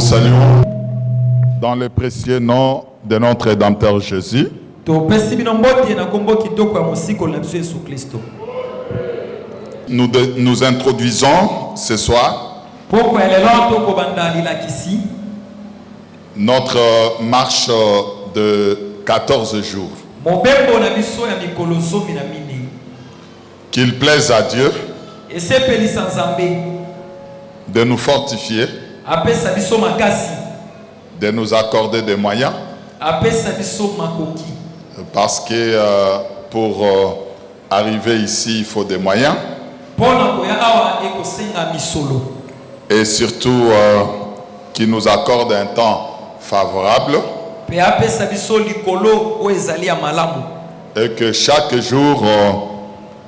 vous saluons dans le précieux nom de notre Rédempteur Jésus. Nous introduisons ce soir notre marche de 14 jours. Qu'il plaise à Dieu de nous fortifier, de nous accorder des moyens, parce que pour arriver ici, il faut des moyens, et surtout qu'il nous accorde un temps favorable, et que chaque jour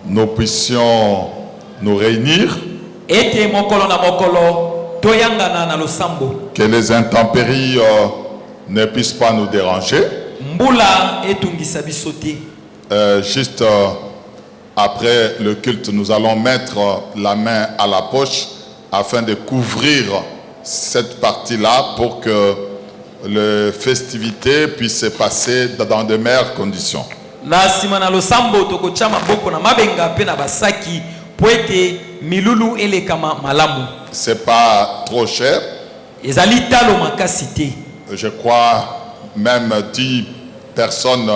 nous puissions nous réunir, que les intempéries ne puissent pas nous déranger. Juste après le culte, nous allons mettre la main à la poche afin de couvrir cette partie-là pour que les festivités puissent se passer dans de meilleures conditions. C'est pas trop cher. Je crois même 10 personnes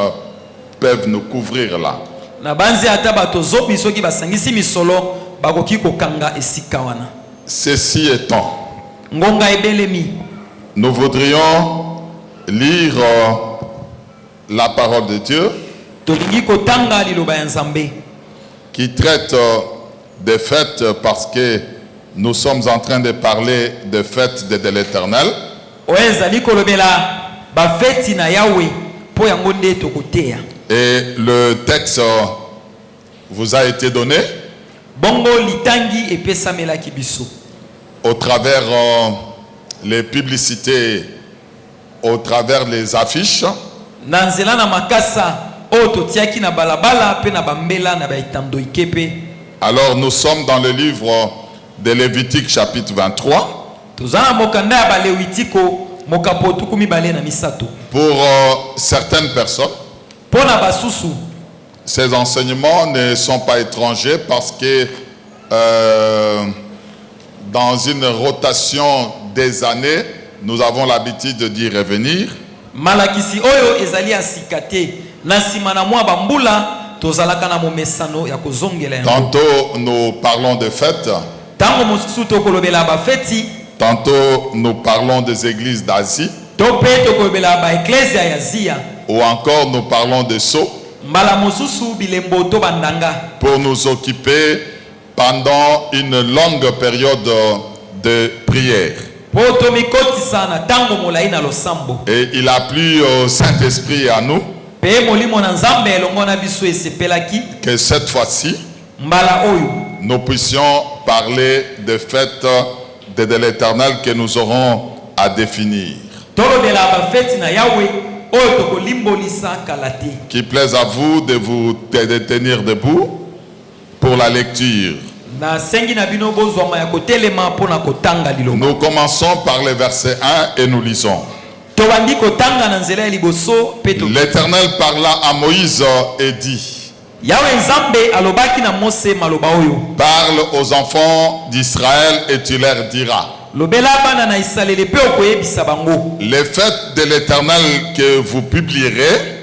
peuvent nous couvrir là. Ceci étant, nous voudrions lire la parole de Dieu qui traite des fêtes, parce que nous sommes en train de parler des fêtes de l'Éternel. Et le texte vous a été donné au travers les publicités, au travers les affiches. Alors nous sommes dans le livre de Lévitique chapitre 23. Pour certaines personnes, ces enseignements ne sont pas étrangers, parce que dans une rotation des années, nous avons l'habitude d'y revenir. Tantôt nous parlons de fêtes, tantôt nous parlons des églises d'Asie, ou encore nous parlons de sceaux, pour nous occuper pendant une longue période de prière. Et il a plu au Saint-Esprit à nous que cette fois-ci, nous puissions parler des fêtes de l'Éternel que nous aurons à définir. Qu'il plaise à vous de vous tenir debout pour la lecture. Nous commençons par le verset 1 et nous lisons. L'Éternel parla à Moïse et dit: parle aux enfants d'Israël et tu leur diras: les fêtes de l'Éternel que vous publierez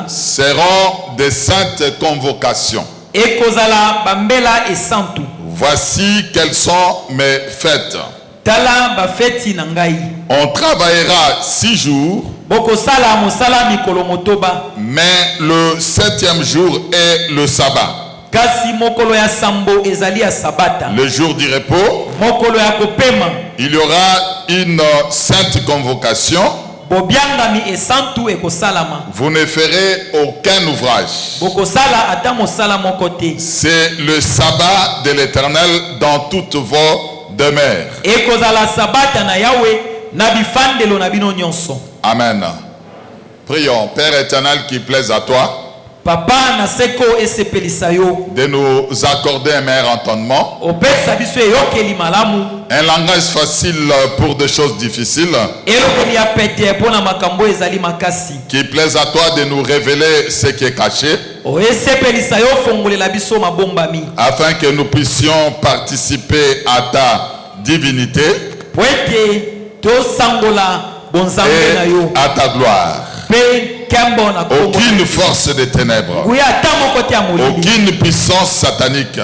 seront des saintes convocations. Voici quelles sont mes fêtes. On travaillera 6 jours, mais le 7e jour est le sabbat, le jour du repos. Il y aura une sainte convocation. Vous ne ferez aucun ouvrage. C'est le sabbat de l'Éternel dans toutes vos demeures. Amen. Prions. Père éternel, qui plaise à toi, Papa na seko esepelisayo. De nous accorder un meilleur entendement. Opesa biso eyokeli malamu. Un langage facile pour des choses difficiles. Elokeli ya pete pona makambo ezali makasi. Qui plaise à toi de nous révéler ce qui est caché. O esepelisayo fongolela biso mabombami. Afin que nous puissions participer à ta divinité. Poete to sangola bonzambe na yo. Et à ta gloire. Aucune force des ténèbres, aucune puissance satanique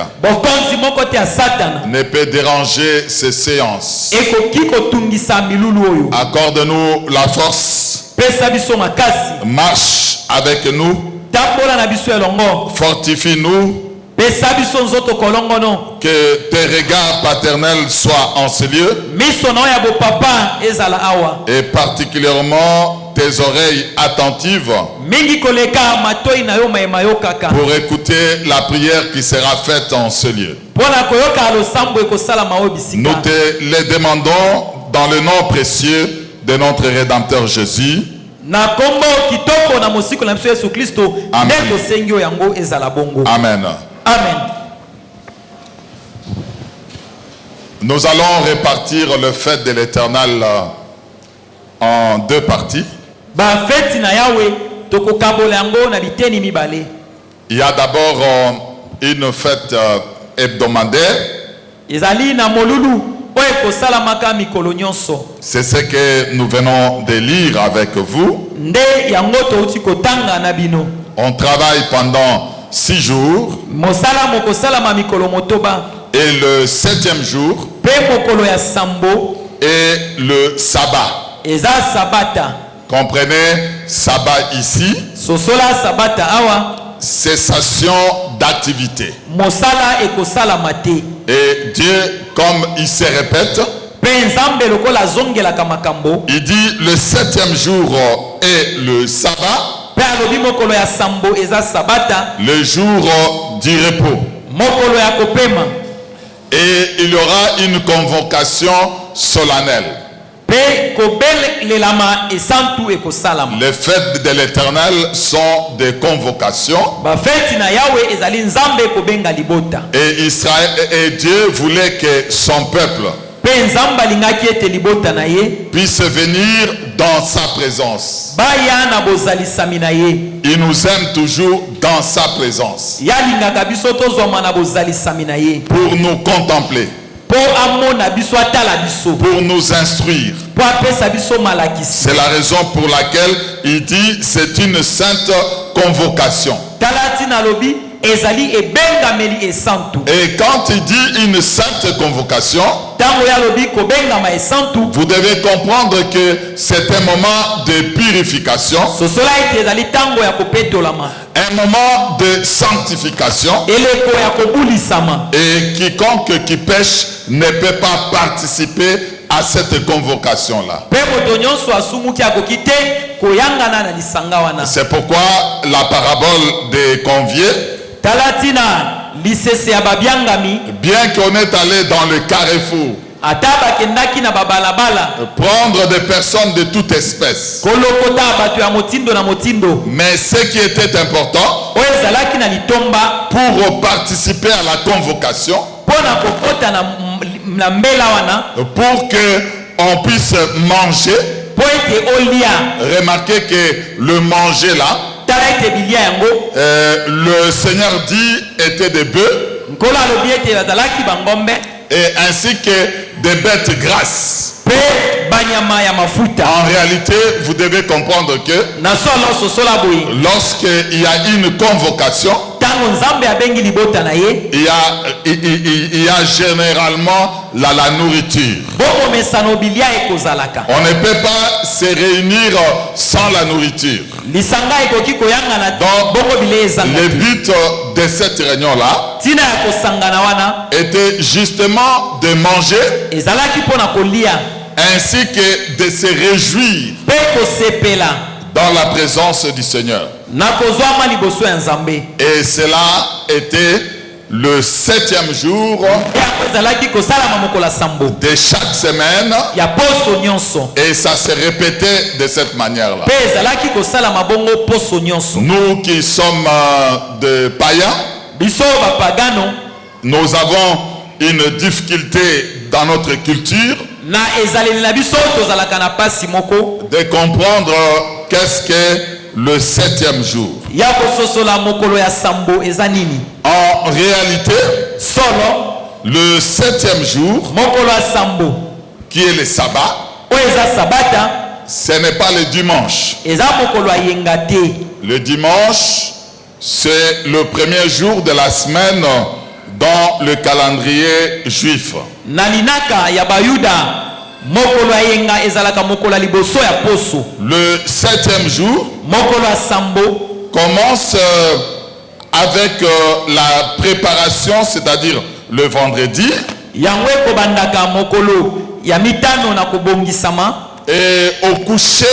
ne peut déranger ces séances. Accorde-nous la force. Marche avec nous. Fortifie-nous. Que tes regards paternels soient en ce lieu. Et particulièrement tes oreilles attentives pour écouter la prière qui sera faite en ce lieu. Nous te les demandons dans le nom précieux de notre Rédempteur Jésus. Amen. Amen. Nous allons répartir le fait de l'Éternel en deux parties. Il y a d'abord une fête hebdomadaire. C'est ce que nous venons de lire avec vous. On travaille pendant 6 jours. Et le 7e jour est le sabbat. Comprenez, sabbat ici, cessation d'activité. Et Dieu, comme il se répète, il dit le 7e jour est le sabbat, le jour du repos. Et il y aura une convocation solennelle. Les fêtes de l'Éternel sont des convocations. Et Israël et Dieu voulait que son peuple puisse venir dans sa présence. Il nous aime toujours dans sa présence pour nous contempler, pour nous instruire. C'est la raison pour laquelle il dit c'est une sainte convocation. Et quand il dit une sainte convocation, vous devez comprendre que c'est un moment de purification, un moment de sanctification, et quiconque qui pêche ne peut pas participer à cette convocation-là. C'est pourquoi la parabole des conviés, bien qu'on est allé dans le carrefour prendre des personnes de toute espèce, mais ce qui était important pour participer à la convocation, pour que on puisse manger, remarquez que le manger là, le Seigneur dit était des bœufs et ainsi que des bêtes grasses. En réalité, vous devez comprendre que lorsqu'il y a une convocation, il y a généralement la nourriture. On ne peut pas se réunir sans la nourriture. Donc, le but de cette réunion-là était justement de manger ainsi que de se réjouir dans la présence du Seigneur. Et cela était le 7e jour yango ezalaki kosalama mokolo ya sambo de chaque semaine, ya poso nyonso et ça s'est répété de cette manière-là. mpe ezalaki kosalama bongo poso nyonso. Nous qui sommes de païens, Biso bapagano nous avons une difficulté dans notre culture na ezaleli na biso tozalaka na pasi moko de comprendre qu'est-ce que le 7e jour. ya kososola mokolo ya sambo eza nini. En réalité, Solo le 7e jour, mokolo ya sambo qui est le sabbat, oyo eza sabata ce n'est pas le dimanche. eza mokolo ya yenga te. Le dimanche, c'est le premier jour de la semaine dans le calendrier juif. Na linaka ya bayuda mokolo ya yenga ezalaka mokolo ya liboso ya poso. Le 7e jour Mokolo ya sambo commence avec la préparation, c'est-à-dire le vendredi, yango ekobandaka mokolo ya mitano na kobongisama et au coucher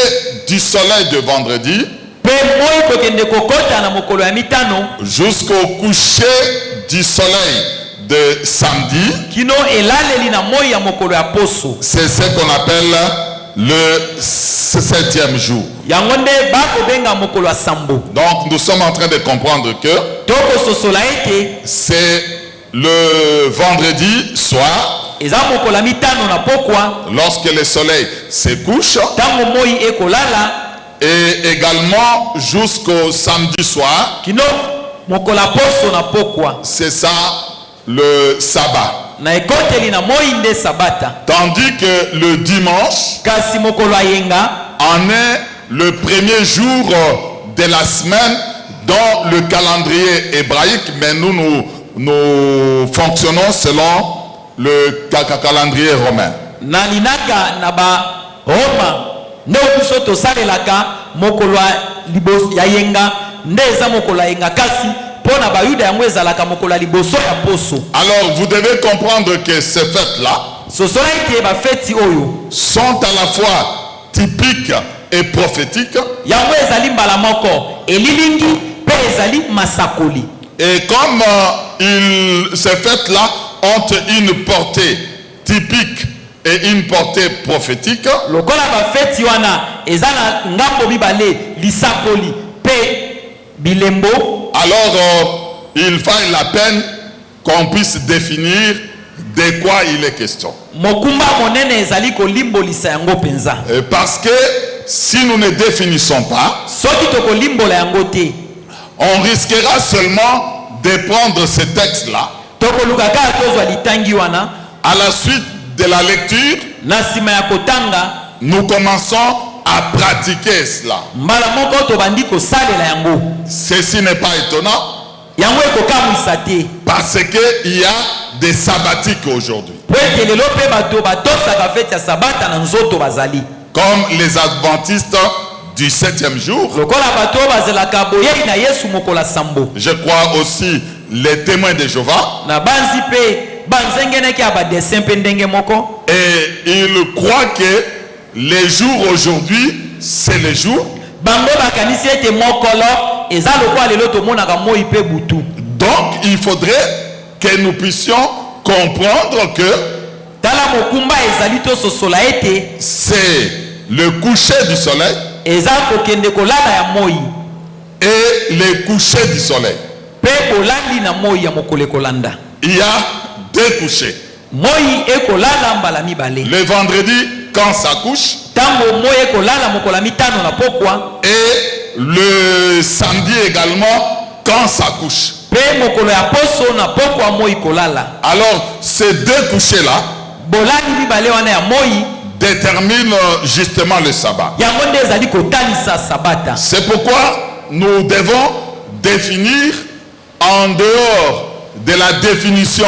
du soleil de vendredi mpe moi kokende kokota na mokolo ya mitano jusqu'au coucher du soleil de samedi. kino elaleli na moi ya mokolo ya poso. C'est ce qu'on appelle le 7e jour. Yango nde bakobenga mokolo ya sambo. Donc nous sommes en train de comprendre que tokososola ete c'est le vendredi soir, eza mokolo ya mitano na pokwa lorsque le soleil se couche, ntango moi ekolala et également jusqu'au samedi soir. kino mokolo ya poso na pokwa C'est ça le sabbat. na ekoteli na moi nde sabata. Tandis que le dimanche Kasi mokolo ya yenga en est le premier jour de la semaine dans le calendrier hébraïque, mais nous fonctionnons selon le calendrier romain. na linaka na ba Roma nde biso tosalelaka mokolo ya yenga nde eza mokolo ya yenga kasi pona bayuda yango ezalaka mokolo ya liboso ya poso. Alors vous devez comprendre que ces fêtes-là sosola ete bafeti oyo sont à la fois typiques et prophétiques. yango ezali mbala moko elilingi mpe ezali masakoli. Et comme ces fêtes-là ont une portée typique et une portée prophétique, lokola bafeti wana eza na ngambo mibale lisakoli mpe bilembo, alors il vaut la peine qu'on puisse définir de quoi il est question. mokumba monene ezali kolimbolisa yango penza. Parce que si nous ne définissons pas, soki tokolimbola yango te on risquera seulement de prendre ce texte-là tokoluka kaka tozwa litangi wana à la suite de la lecture. na nsima ya kotanga Nous commençons à pratiquer cela. mbala moko tobandi kosalela yango. Ceci n'est pas étonnant yango ekokamwisa te parce qu'il y a des sabbatiques aujourd'hui. po ete lelo mpe bato batosaka feti ya sabata na nzoto bazali Comme les adventistes du 7e jour. lokola bato oyo bazelaka boyei na yesu mokolo ya sambo. Je crois aussi les témoins de Jéhovah. na banzi mpe banzengeneki ya badesin mpe ndenge moko. Et ils croient que les jours aujourd'hui, c'est les jours. bango bakanisi ete mokolo eza lokola lelo tomonaka moi mpe butu. Donc il faudrait que nous puissions comprendre que tala mokumba ezali tososola ete c'est le coucher du soleil eza kokende kolala ya moi et le coucher du soleil. mpe bolandi na moi ya mokolo ekolanda. Il y a deux couchers. moi ekolala mbala mibale. Le vendredi quand ça couche ntango moi ekolala mokolo ya mitano na pokwa et le samedi également quand ça couche. mpe mokolo ya poso na pokwa moi kolala. Alors ces deux couchers-là bolandi mibale wana ya moi déterminent justement le sabbat. yango nde ezali kotalisa sabata. C'est pourquoi nous devons définir en dehors de la définition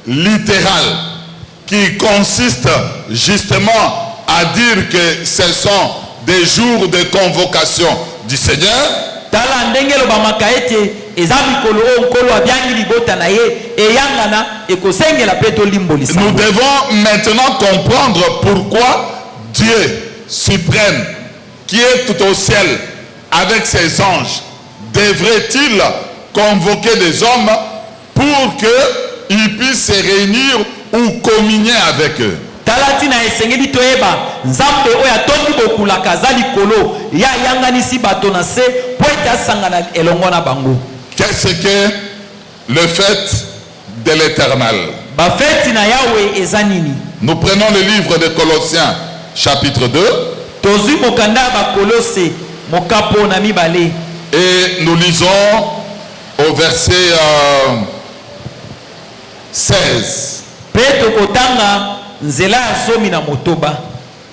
littérale qui consiste justement à dire que ce sont des jours de convocation du Seigneur. tala ndenge elobamaka ete eza mikolo oyo nkolo abyangi libota na ye eyangana ekosengela mpe tolimbolisa. Nous devons maintenant comprendre pourquoi Dieu suprême qui est tout au ciel avec ses anges devrait-il convoquer des hommes pour qu'ils puissent se réunir ou communier avec eux. talati na esengeli toyeba nzambe oyo atondi bokulaka aza likolo ya yanganisi bato na se po ete asangana elongo na bango. Qu'est-ce que le fait de l'Éternel? Bafeti na Yahweh eza nini? Nous prenons le livre de Colossiens chapitre 2 tozwi mokanda ba Kolose mokapo na mibale et nous lisons au verset 16. pe tokotanga nzela ya somi na motoba.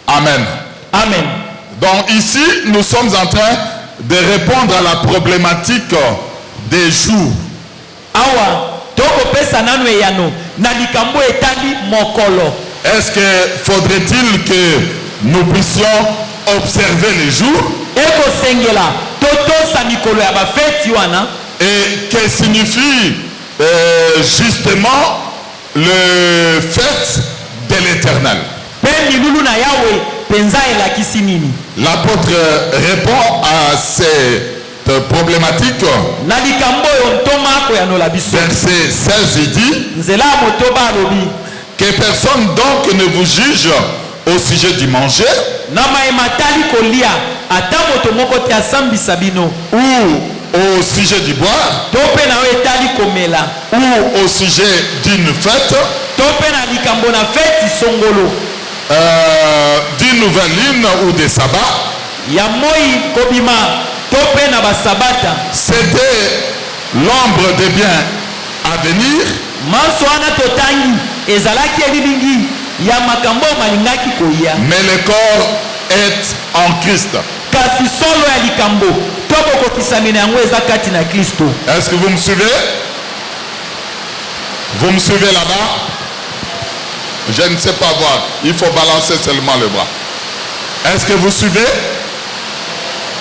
Amen. Amen. Donc ici, nous sommes en train de répondre à la problématique des jours. Awa tokopesa nanu eyano na likambo etali mokolo. Est-ce que faudrait-il que nous puissions observer les jours? Eko sengela totosa mikolo ya bafeti wana. Et que signifie justement le fait de l'Éternel? Pe milulu na Yahweh penza elakisi nini? L'apôtre répond à cette problématique. Na likambo yo ntoma ko ya nola biso. Verset 16, il dit Nzela motoba alobi que personne donc ne vous juge au sujet du manger na maematali kolia ata moto moko te asambisa bino ou au sujet du boire to pe na yo etali komela ou au sujet d'une fête, to pe na likambo na feti songolo d'une nouvelle lune ou des sabbats. ya moi kobima to pe na basabata. C'était l'ombre des biens à venir, manso wana totangi ezalaki elilingi ya makambo malingaki koya mais le corps est en Christ. kasi solo ya likambo to bokokisami na yango eza kati na Kristo. Est-ce que vous me suivez? Vous me suivez là-bas? Je ne sais pas voir. Il faut balancer seulement le bras. Est-ce que vous suivez?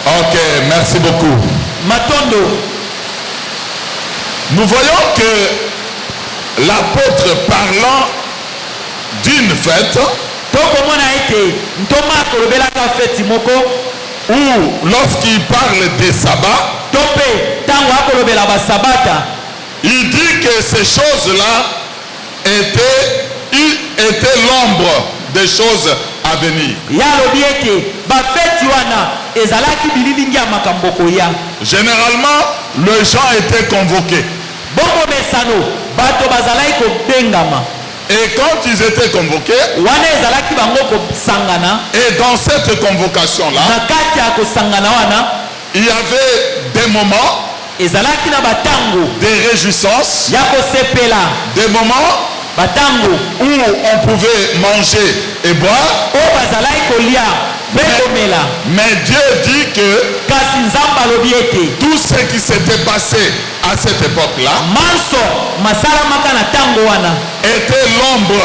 Ok, merci beaucoup. Matondo. Nous voyons que l'apôtre parlant d'une fête tokomona ete ntoma akolobelaka feti moko ou lorsqu'il parle des sabbats, to pe ntango akolobela basabata il dit que ces choses-là étaient l'ombre des choses à venir. ya alobi ete bafeti wana ezalaki bililingi ya makambo koya. Généralement, les gens étaient convoqués. bongo mesano bato bazalaki kobengama Et quand ils étaient convoqués, wana ezalaki bango kosangana et dans cette convocation-là, na kati ya kosangana wana il y avait des moments, ezalaki na batango des réjouissances, ya kosepela, des moments batango où on pouvait manger et boire. oyo bazalaki kolia mpe komela. Mais Dieu dit que kasi nzambe alobi ete tout ce qui s'était passé à cette époque-là manso masalamaka na ntango wana était l'ombre.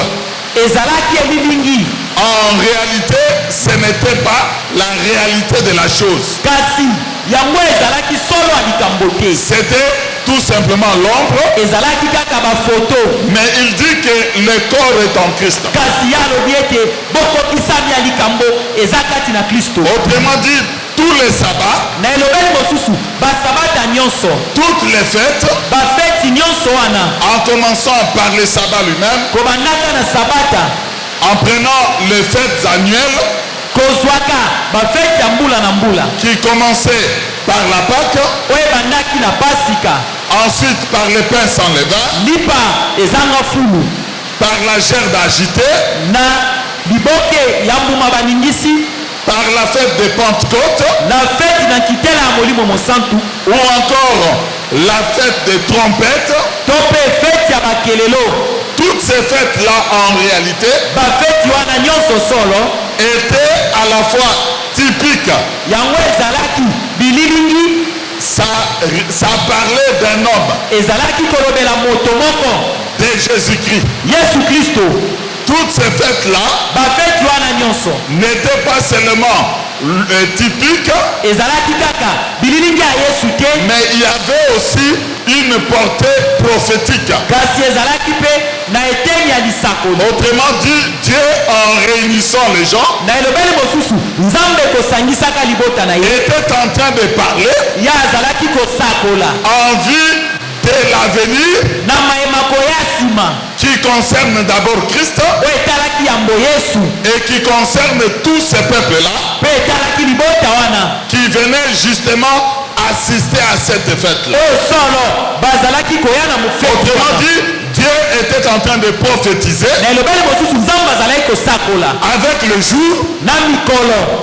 ezalaki elilingi. En réalité, ce n'était pas la réalité de la chose. kasi yango ezalaki solo ya likambo te. C'était tout simplement l'ombre. ezalaki kaka bafoto. Mais il dit que le corps est en Christ. kasi ye alobi ete bokokisami ya likambo eza kati na Kristo. Autrement dit, tous les sabbats, na elobeli mosusu basabata nyonso, toutes les fêtes, bafeti nyonso wana, en commençant par le sabbat lui-même, kobandaka na sabata, en prenant les fêtes annuelles kozwaka bafeti ya mbula na mbula qui commençaient par la Pâque, oyo ebandaki na pasika, ensuite par le pain sans levain, lipa ezanga fulu, par la gerbe agitée, na liboke ya mbuma baningisi, par la fête de Pentecôte, na feti na kitela ya molimo mosantu, ou encore la fête des trompettes. to mpe feti ya bakelelo. Toutes ces fêtes-là, en réalité, bafeti wana nyonso solo étaient à la fois typiques. yango ezalaki bililingi, Ça parlait d'un homme, ezalaki kolobela moto moko de Jésus-Christ. Yesu Kristo. Toutes ces fêtes-là bafeti wana nyonso n'étaient pas seulement typiques, ezalaki kaka bililingi ya Yesu te, mais il y avait aussi une portée prophétique. kasi ezalaki mpe na eteni ya lisakoli. Autrement dit, Dieu, en réunissant les gens, na elobeli mosusu nzambe kosangisaka libota na ye était en train de parler ye azalaki kosakola en vue de l'avenir qui concerne d'abord Christ et qui concerne tous ces peuples-là qui venaient justement assister à cette fête-là. Autrement dit, Dieu était en train de prophétiser avec le jour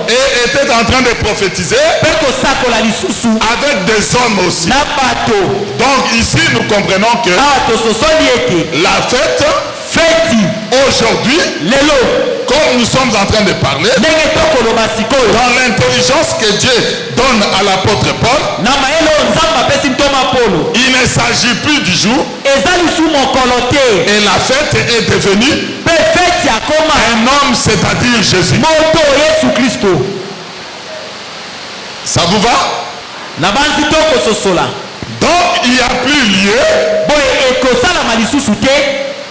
et était en train de prophétiser avec des hommes aussi. Donc ici nous comprenons que la fête aujourd'hui, comme nous sommes en train de parler, dans l'intelligence que Dieu donne à l'apôtre Paul, il ne s'agit plus du jour et la fête est devenue un homme, c'est-à-dire Jésus. Ça vous va? Donc il n'y a plus lieu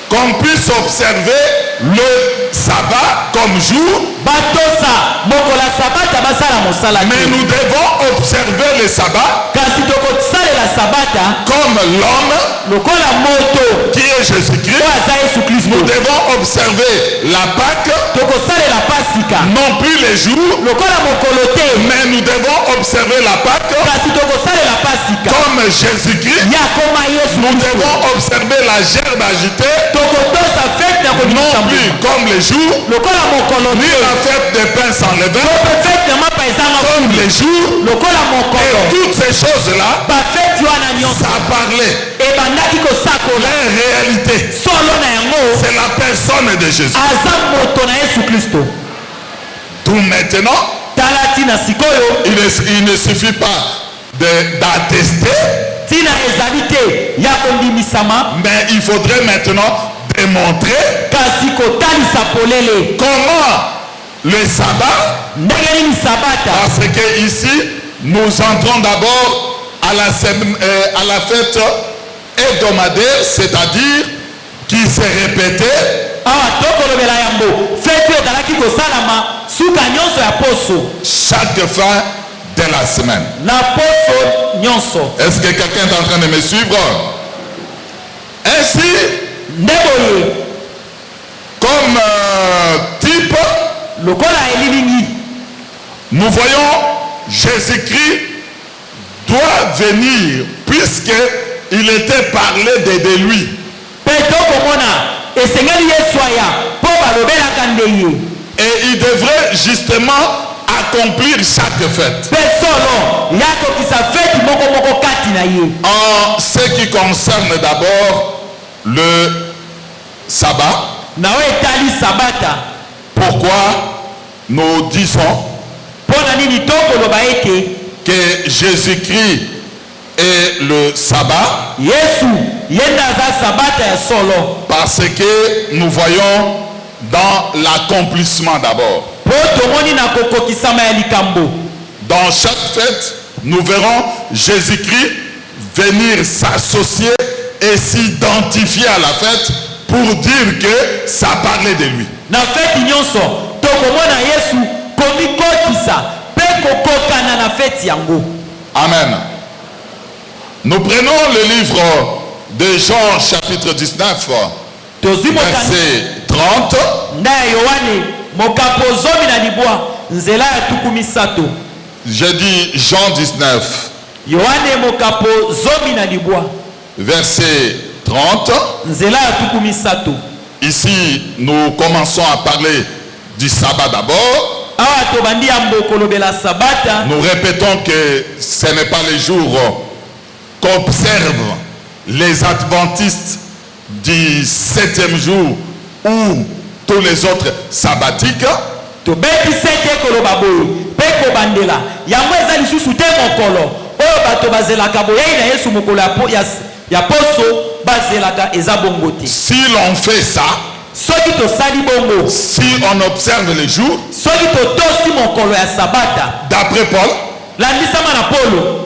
qu'on puisse observer le sabbat comme jour, mais nous devons observer le sabbat comme l'homme qui est Jésus-Christ. Nous devons observer la Pâque non plus les jours, mais nous devons observer la Pâque comme Jésus-Christ. Nous devons observer la gerbe agitée non plus comme les jours, ni la fête des pains sans levain comme les jours. Et toutes ces choses-là, ça parlait. La réalité, c'est la personne de Jésus. Tout maintenant, il ne suffit pas d'attester, mais il faudrait maintenant démontrer comment le sabbat, parce que ici nous entrons d'abord à la fête hebdomadaire, c'est-à-dire qui s'est répétée chaque fin de la semaine. Est-ce que quelqu'un est en train de me suivre? Ainsi, comme type, nous voyons Jésus-Christ doit venir puisque il était parlé de lui. Et il devrait justement accomplir chaque fête. En ce qui concerne d'abord le sabbat, pourquoi nous disons que Jésus-Christ est le sabbat? Parce que nous voyons dans l'accomplissement d'abord. Dans chaque fête, nous verrons Jésus-Christ venir s'associer et s'identifier à la fête pour dire que ça parlait de lui. Amen. Nous prenons le livre de Jean chapitre 19, verset 30. Je dis Jean 19, verset 30. Ici, nous commençons à parler du sabbat d'abord. Nous répétons que ce n'est pas les jours qu'observent les adventistes du 7e jour ou tous les autres sabbatiques. Si l'on fait ça, si on observe les jours, d'après Paul,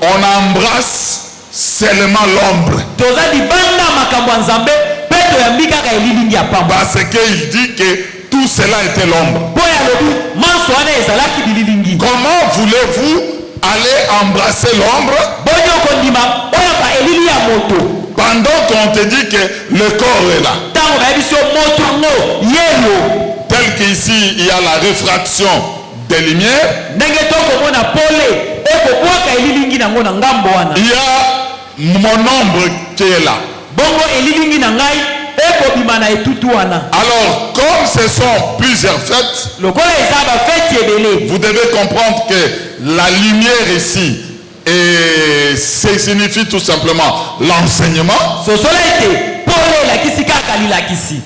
on embrasse seulement l'ombre. Parce qu'il dit que tout cela était l'ombre. Comment voulez-vous aller embrasser l'ombre Pendant qu'on te dit que le corps est là. Tel qu'ici, il y a la réfraction des lumières. Il y a mon ombre qui est là. Alors, comme ce sont plusieurs fêtes, vous devez comprendre que la lumière ici, et ça signifie tout simplement l'enseignement.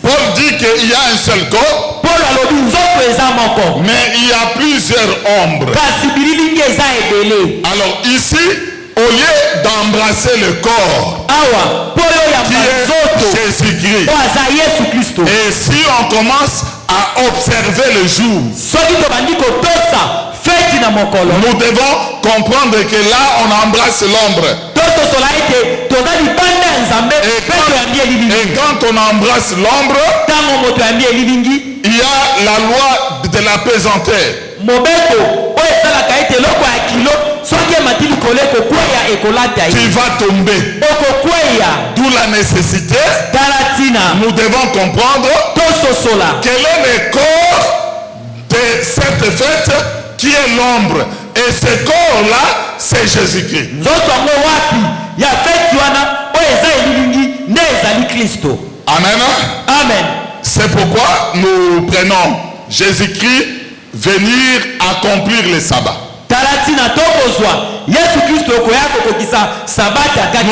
Paul dit qu'il y a un seul corps, mais il y a plusieurs ombres. Alors ici, au lieu d'embrasser le corps qui est Jésus-Christ, et si on commence à observer le jour, nous devons comprendre que là on embrasse l'ombre. Et quand on embrasse l'ombre, il y a la loi de la pesanteur qui va tomber. D'où la nécessité, nous devons comprendre quel est le corps de cette fête qui est l'ombre. Et ce corps-là, c'est Jésus-Christ. Amen. Amen. C'est pourquoi nous prenons Jésus-Christ venir accomplir le sabbat. Nous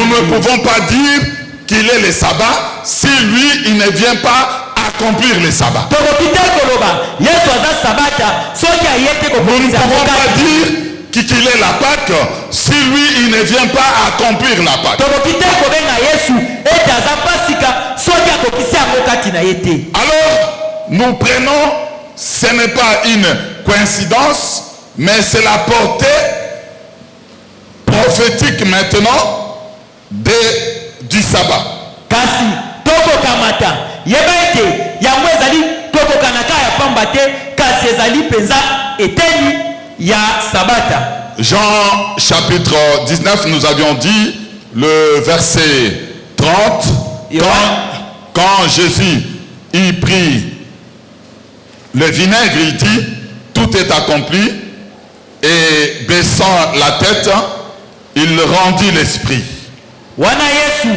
ne pouvons pas dire qu'il est le sabbat si lui, il ne vient pas accomplir le sabbat. Nous ne pouvons pas dire qu'il est la Pâque si lui, il ne vient pas accomplir la Pâque. Alors, nous prenons, ce n'est pas une coïncidence, mais c'est la portée prophétique maintenant du sabbat. Jean chapitre 19, nous avions dit le verset 30, quand Jésus y prit le vinaigre, il dit tout est accompli, et baissant la tête, il rendit l'esprit. Wana Yesu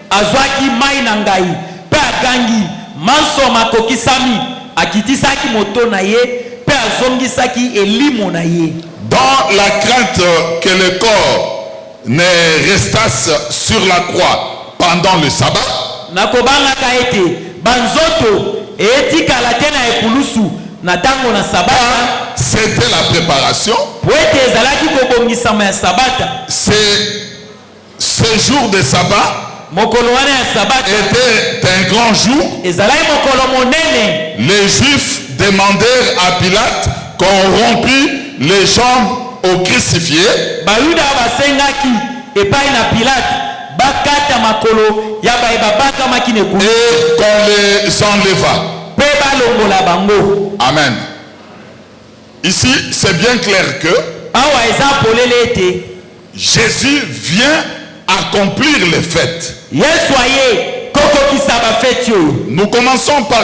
azwaki mai na ngai pe agangi manso makokisami akitisaki moto na ye pe azongisaki elimo na ye. Dans la crainte que le corps ne restasse sur la croix pendant le sabbat, nakobanga ete banzoto etikala tena ekulusu na tango na sabata, c'était la préparation. Ce jour de sabbat était un grand jour. Les Juifs demandèrent à Pilate qu'on rompit les jambes au crucifié. Et qu'on les enleva. Amen. Ici, c'est bien clair que Jésus vient accomplir les fêtes. Nous commençons par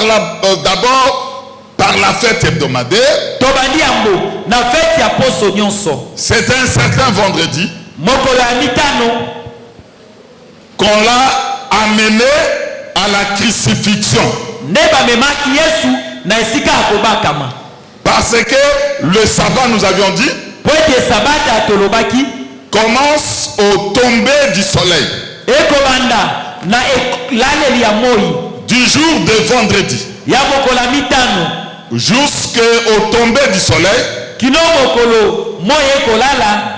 d'abord par la fête hebdomadaire. C'est un certain vendredi qu'on l'a amené à la crucifixion. Parce que le sabbat, nous avions dit, commence au tomber du soleil. Du jour de vendredi jusqu'au tomber du soleil.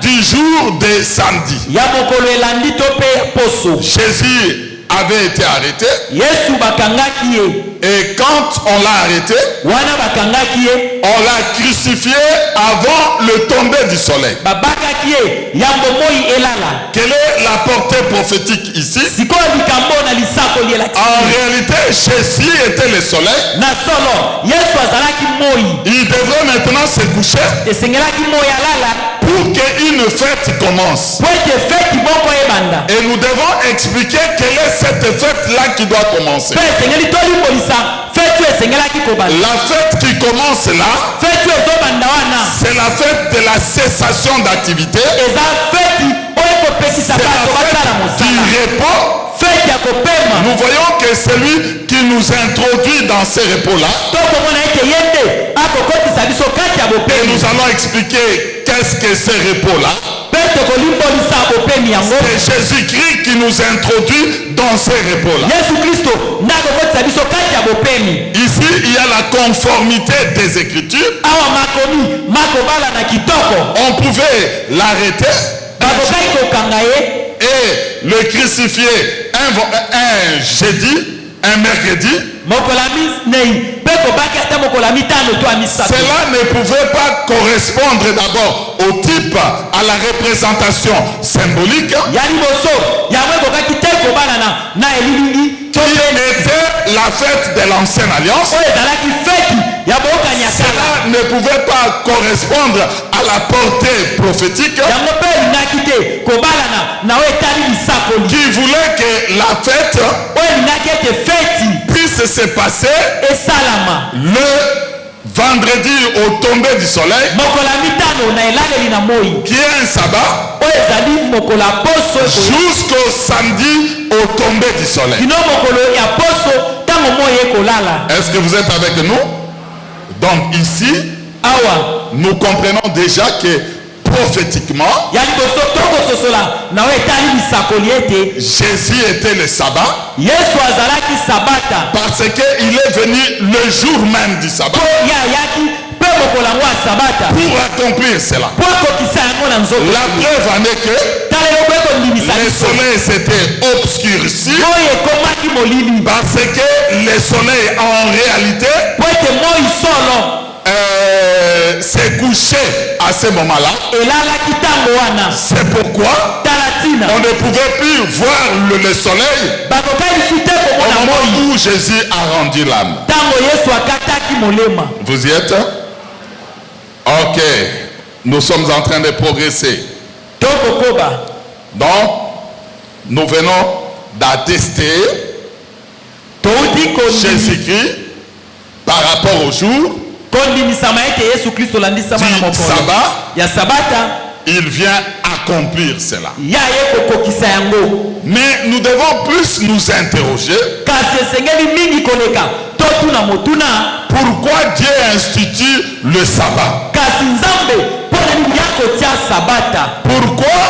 Du jour de samedi. Jésus avait été arrêté. Et quand on l'a arrêté, on l'a crucifié avant le tomber du soleil. Quelle est la portée prophétique ici? En réalité, Jésus était le soleil. Il devrait maintenant se coucher pour pour qu'une fête commence. po ete feti moko ebanda Et nous devons expliquer quelle est cette fête-là qui doit commencer. mpe esengeli tolimbolisa feti oyo esengelaki kobanda La fête qui commence là, feti oyo ezobanda wana c'est la fête de la cessation d'activité. eza feti oyo ekopekisa C'est bato la basala fête du mosala repos. feti ya kopema Nous voyons que celui qui nous introduit dans ces repos-là, tokomona ete ye nde akokotisa biso kati ya et bopemi nous allons expliquer qu'est-ce que ces repos-là. mpe tokolimbolisa bopemi yango C'est Jésus-Christ qui nous introduit dans ces repos-là. yesu kristo nde akokotisa biso kati ya bopemi Ici, il y a la conformité des Écritures. awa makomi makobala na kitoko On pouvait l'arrêter bakokaki kokanga ye et le crucifier un jeudi, un mercredi. mokola minei mpe kobaki ata mokola mitano to ya misato Cela ne pouvait pas correspondre d'abord au type, à la représentation symbolique ya liboso yango ekokaki te kobalana na elilingi to qui mpe était la fête de l'ancienne alliance. oyo ezalaki feti ya boyokani ya kala Cela ne pouvait pas correspondre à la portée prophétique yango mpe elingaki te kobalana na oyo etali lisakoli qui voulait que la fête oyo elingaki ete feti puisse se passer esalama le vendredi au tomber du soleil, mokola mitano na elaleli na moi qui est un sabbat, oyo ezali mokola poso jusqu'au samedi au tomber du soleil. kino mokolo ya poso ntango moi ekolala Est-ce que vous êtes avec nous? Donc ici, awa nous comprenons déjà que prophétiquement, ya liboso tokososola na oyo etali lisakoli ete Jésus était le sabbat yesu azalaki sabata parce qu'il est venu le jour même du sabbat po ye ayaki mpe mokolo yango ya sabata pour accomplir cela. po akokisa yango na nzoto La preuve en est que tala eloko ekondimisa le biso soleil s'était obscurci moi ekomaki molili parce que le soleil en réalité po ete moi solo s'est couché à ce moment-là. elalaki ntango wana C'est pourquoi tala ntina on ne pouvait plus voir le soleil bakokaisi te au komona moment moi où Jésus a rendu l'âme. ntango yesu akataki molema Vous y êtes? Ok. Nous sommes en train de progresser. tokokoba Donc, nous venons d'attester touti Jésus-Christ par rapport au jour kondimisama ete yesu kristo olandisama na du mokolo sabbat. ya sabata Il vient accomplir cela. ya ye kokokisa yango Mais nous devons plus nous interroger kasi esengeli mingi koleka totuna motuna pourquoi Dieu institue le sabbat. kasi nzambe mpo na nini ya kotia sabata Pourquoi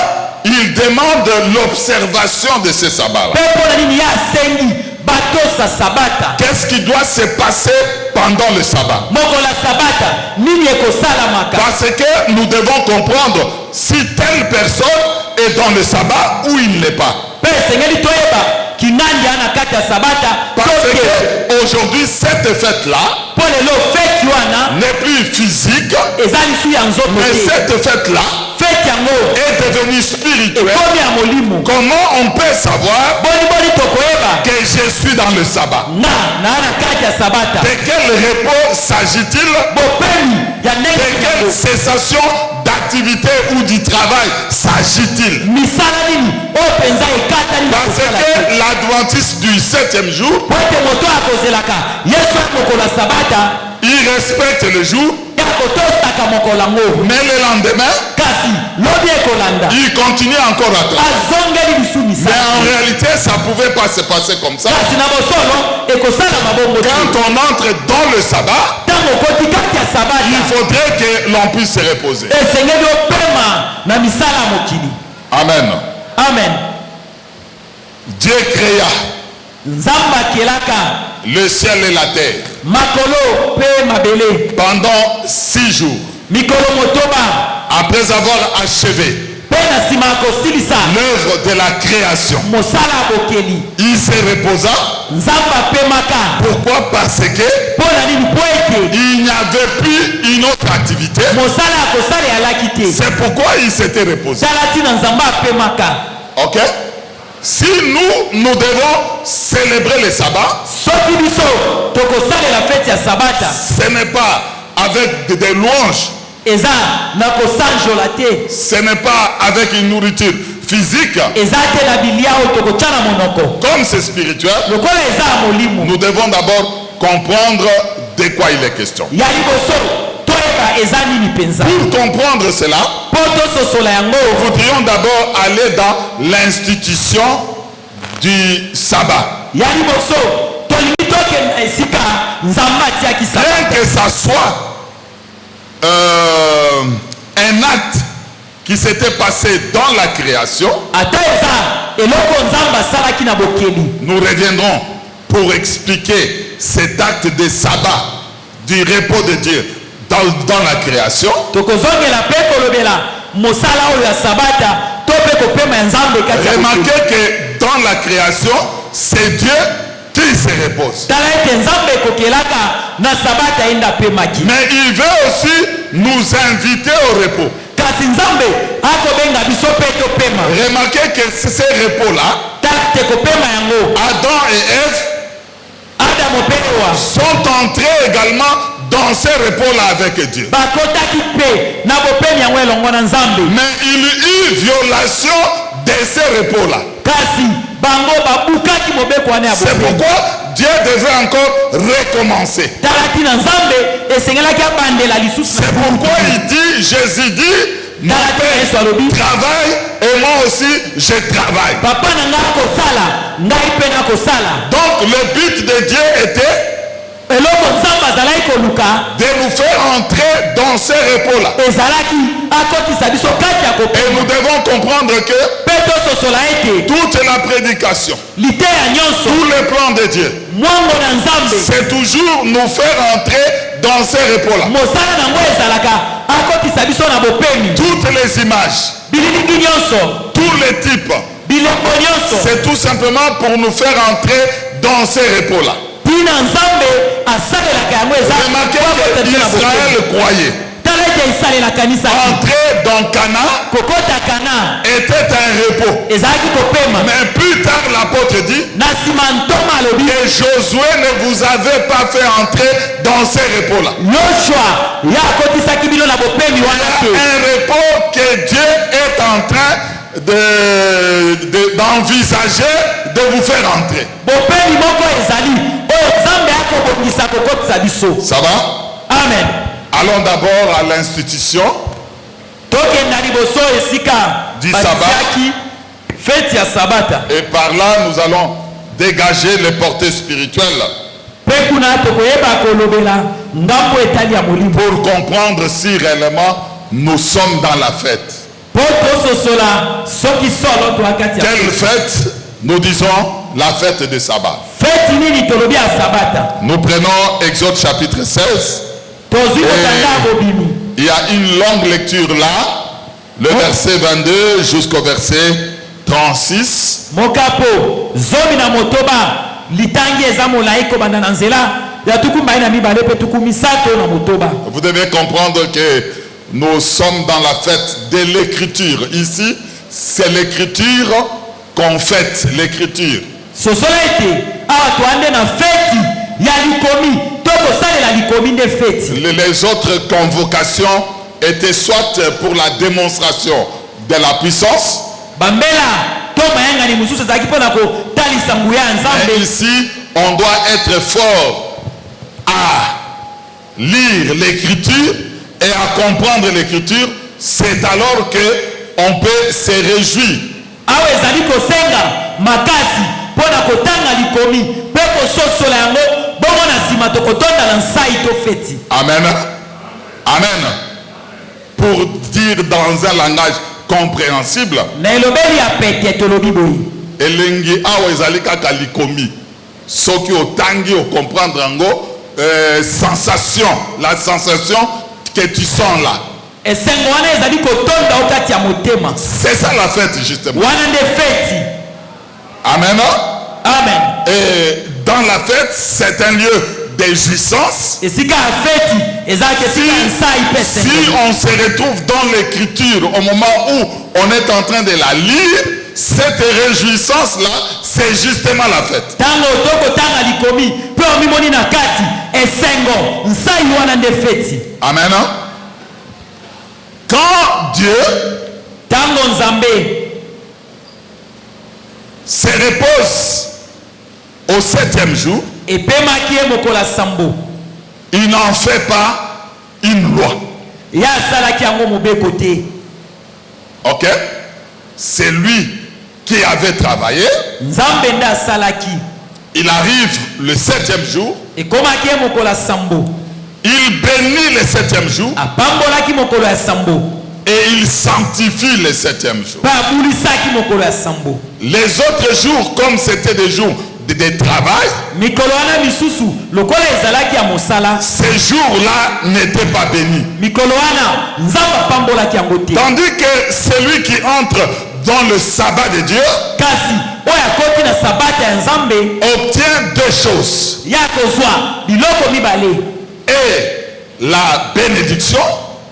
il demande l'observation de ce sabbat-là. mpe mpo na nini ya asengi batosa sabata Qu'est-ce qui doit se passer pendant le sabbat? mokola sabata nini ekosalamaka Parce que nous devons comprendre si telle personne est dans le sabbat ou il ne l'est pas. mpe esengeli toyeba kinani ya na kati ya sabata Parce toke que aujourd'hui cette fête-là mpo lelo feti wana n'est plus physique, eza lisu ya nzoto mais te cette fête-là feti yango est devenue spirituelle. ekomi ya molimo Comment on peut savoir boniboni tokoyeba que je suis dans le sabbat? na kati ya sabata De quel repos s'agit-il? bopemi ya De ndenge quelle cessation d'activité ou du travail s'agit-il? misala nini oyo mpenza ekatani na Parce kosala te que l'adventiste du 7e jour, po ete moto akozelaka yesu ya mokolo ya sabata il respecte le jour, ya kotosaka mokolo yango mais le lendemain, kasi lobi ekolanda il continue encore à travailler. azongeli lisu Mais misala en réalité, ça ne pouvait pas se passer comme ça. kasi na bosolo ekosalama bongo te Quand on entre dans le sabbat, ntango okoti kati ya il sabata faudrait que l'on puisse se reposer. esengeli opema na misala ya mokili Amen. amen Dieu créa nzambe akelaka le ciel et la terre makolo mpe mabele pendant 6 jours. mikolo motoba Après avoir achevé mpe na nsima ya kosilisa l'œuvre de la création, mosala ya bokeli il se reposa. nzambe apemaka Pourquoi? Parce que mpo na nini mpo ete il n'y avait plus une autre activité. mosala ya kosala eyalaki te C'est pourquoi il s'était reposé. tala ntina nzambe apemaka Ok? Si nous devons célébrer le sabbat, soki biso tokosalela feti ya sabata ce n'est pas avec des louanges eza na kosanjola te. Ce n'est pas avec une nourriture physique. Eza te na bilia oyo tokotia na monoko. Comme c'est spirituel, lokola eza ya molimo, nous devons d'abord comprendre de quoi il est question. ya liboso toyeba eza nini penza. Pour comprendre cela, po tososola yango, nous voudrions d'abord aller dans l'institution du sabbat. ya liboso tolingi tokenda esika nzambe atiaki Bien sabata. que ça soit un acte qui s'était passé dans la création, ata eza eloko nzambe asalaki na bokeli, nous reviendrons pour expliquer cet acte de sabbat, du repos de Dieu dans la création. tokozongela mpe kolobela mosala oyo ya sabata to mpe kopema ya nzambe kati ya bokeli. Remarquez que dans la création, c'est Dieu qui se repose. tala ete nzambe ekokelaka na sabata enda apemaki, Mais il veut aussi nous inviter au repos. kasi nzambe akobenga biso mpe topema. Remarquez que ce repos-là, tala te kopema yango, Adam et Ève adamu mpe ewa sont entrés également dans ce repos-là avec Dieu. bakotaki mpe na bopemi yango elongo na nzambe, Mais il y eut violation de ce repos-là. kasi bango babukaki mobeko wana ya C'est bopemi. pourquoi Dieu devait encore recommencer. tala tina nzambe esengelaki abandela lisusu na C'est pourquoi il dit, Jésus dit, mon tala tina yesu Père alobi, travaille et moi aussi je travaille. papa na ngai akosala ngai mpe nakosala. Donc le but de Dieu était eloko nzambe azalaki koluka de nous faire entrer dans ce repos-là. ezalaki akotisa biso kati ya Et kopema. nous devons comprendre que mpe tososola ete toute la prédication, liteya nyonso tout le plan de Dieu, mwango na nzambe c'est toujours nous faire entrer dans ce repos-là. mosala nango ezalaka akotisa biso na bopemi. Toutes les images, bililingi nyonso, tous les types, bilembo nyonso, c'est tout simplement pour nous faire entrer dans ce repos-là. tina nzambe asalelaka yango eza Remarquez po akotisa que biso na bopemi. Israël croyait. tala ete esalelaka nisaki Entrer dans Canaan kokota kana était un repos. ezalaki kopema. Mais plus tard, l'apôtre dit na nsima ntoma alobi que Josué ne vous avait pas fait entrer dans ce repos-là. yoshua ye akotisaki bino na bopemi wana te. Un repos que Dieu est en train d'envisager de vous faire entrer. bopemi moko ezali oyo nzambe akobongisa kokotisa biso. Ça va? Amen. Allons d'abord à l'institution tokenda liboso esika Du sabbat. batiaki feti ya sabata, et par là nous allons dégager les portées spirituelles mpe kuna tokoyeba kolobela ngambo etali ya molimo pour comprendre si réellement nous sommes dans la fête. mpo tososola soki solo toa kati ya Quelle fête? Nous disons la fête de sabbat. feti nini tolobi ya sabata. Nous prenons Exode chapitre 16. tozwi kokanga bobimi Il y a une longue lecture là, le verset 22 jusqu'au verset 36. mokapo zomi na motoba litangi eza molai kobanda na nzela ya tuku mbali na mibale mpe tuku misato na motoba. Vous devez comprendre que nous sommes dans la fête de l'écriture. Ici, c'est l'écriture qu'on fête, l'écriture. sosola ete awa toande na feti ya likomi to kosalela likomi nde feti. Les autres convocations étaient soit pour la démonstration de la puissance, bambela to mayangani mosusu ezalaki mpo na kotalisa nguya ya mais nzambe. ici, on doit être fort à lire l'écriture et à comprendre l'écriture. C'est alors que on peut se réjouir. awa ezali kosenga makasi mpo na kotanga likomi mpe kososola yango bongo na nsima tokotonda na nsai to feti. Amen. Amen. Pour dire dans un langage compréhensible, na elobeli ya pete tolobi boye elengi awa ezali kaka likomi. Soki otangi o comprendre yango, sensation, la sensation que tu sens là. esengo wana ezali kotonda o kati ya motema. C'est ça la fête justement. wana nde feti. Amen. Amen. Et dans la fête, c'est un lieu de jouissance. esika ya feti ezalaki esika ya nsai mpe Si esengo. on se retrouve dans l'écriture au moment où on est en train de la lire, cette réjouissance-là, c'est justement la fête. ntango tokotanga likomi mpe omimoni na kati esengo nsai wana nde feti. Amen. Quand Dieu tango nzambe se repose au 7e jour, epemaki ye mokolo ya sambo, il n'en fait pas une loi. ye asalaki yango mobeko te. Ok? C'est lui qui avait travaillé. Nzambe nde asalaki. Il arrive le 7e jour. Ekomaki ye mokolo ya sambo, Il bénit le 7e jour. apambolaki mokolo ya sambo, Et il sanctifie le 7e jour. mpe abulisaki mokolo ya sambo. Les autres jours, comme c'était des jours de travail, mikolo wana misusu lokola ezalaki ya mosala, ces jours-là n'étaient pas bénis. mikolo wana nzambe apambolaki yango te. Tandis que celui qui entre dans le sabbat de Dieu kasi oyo akoti na sabata ya nzambe obtient deux choses. ya kozwa biloko mibale, Et la bénédiction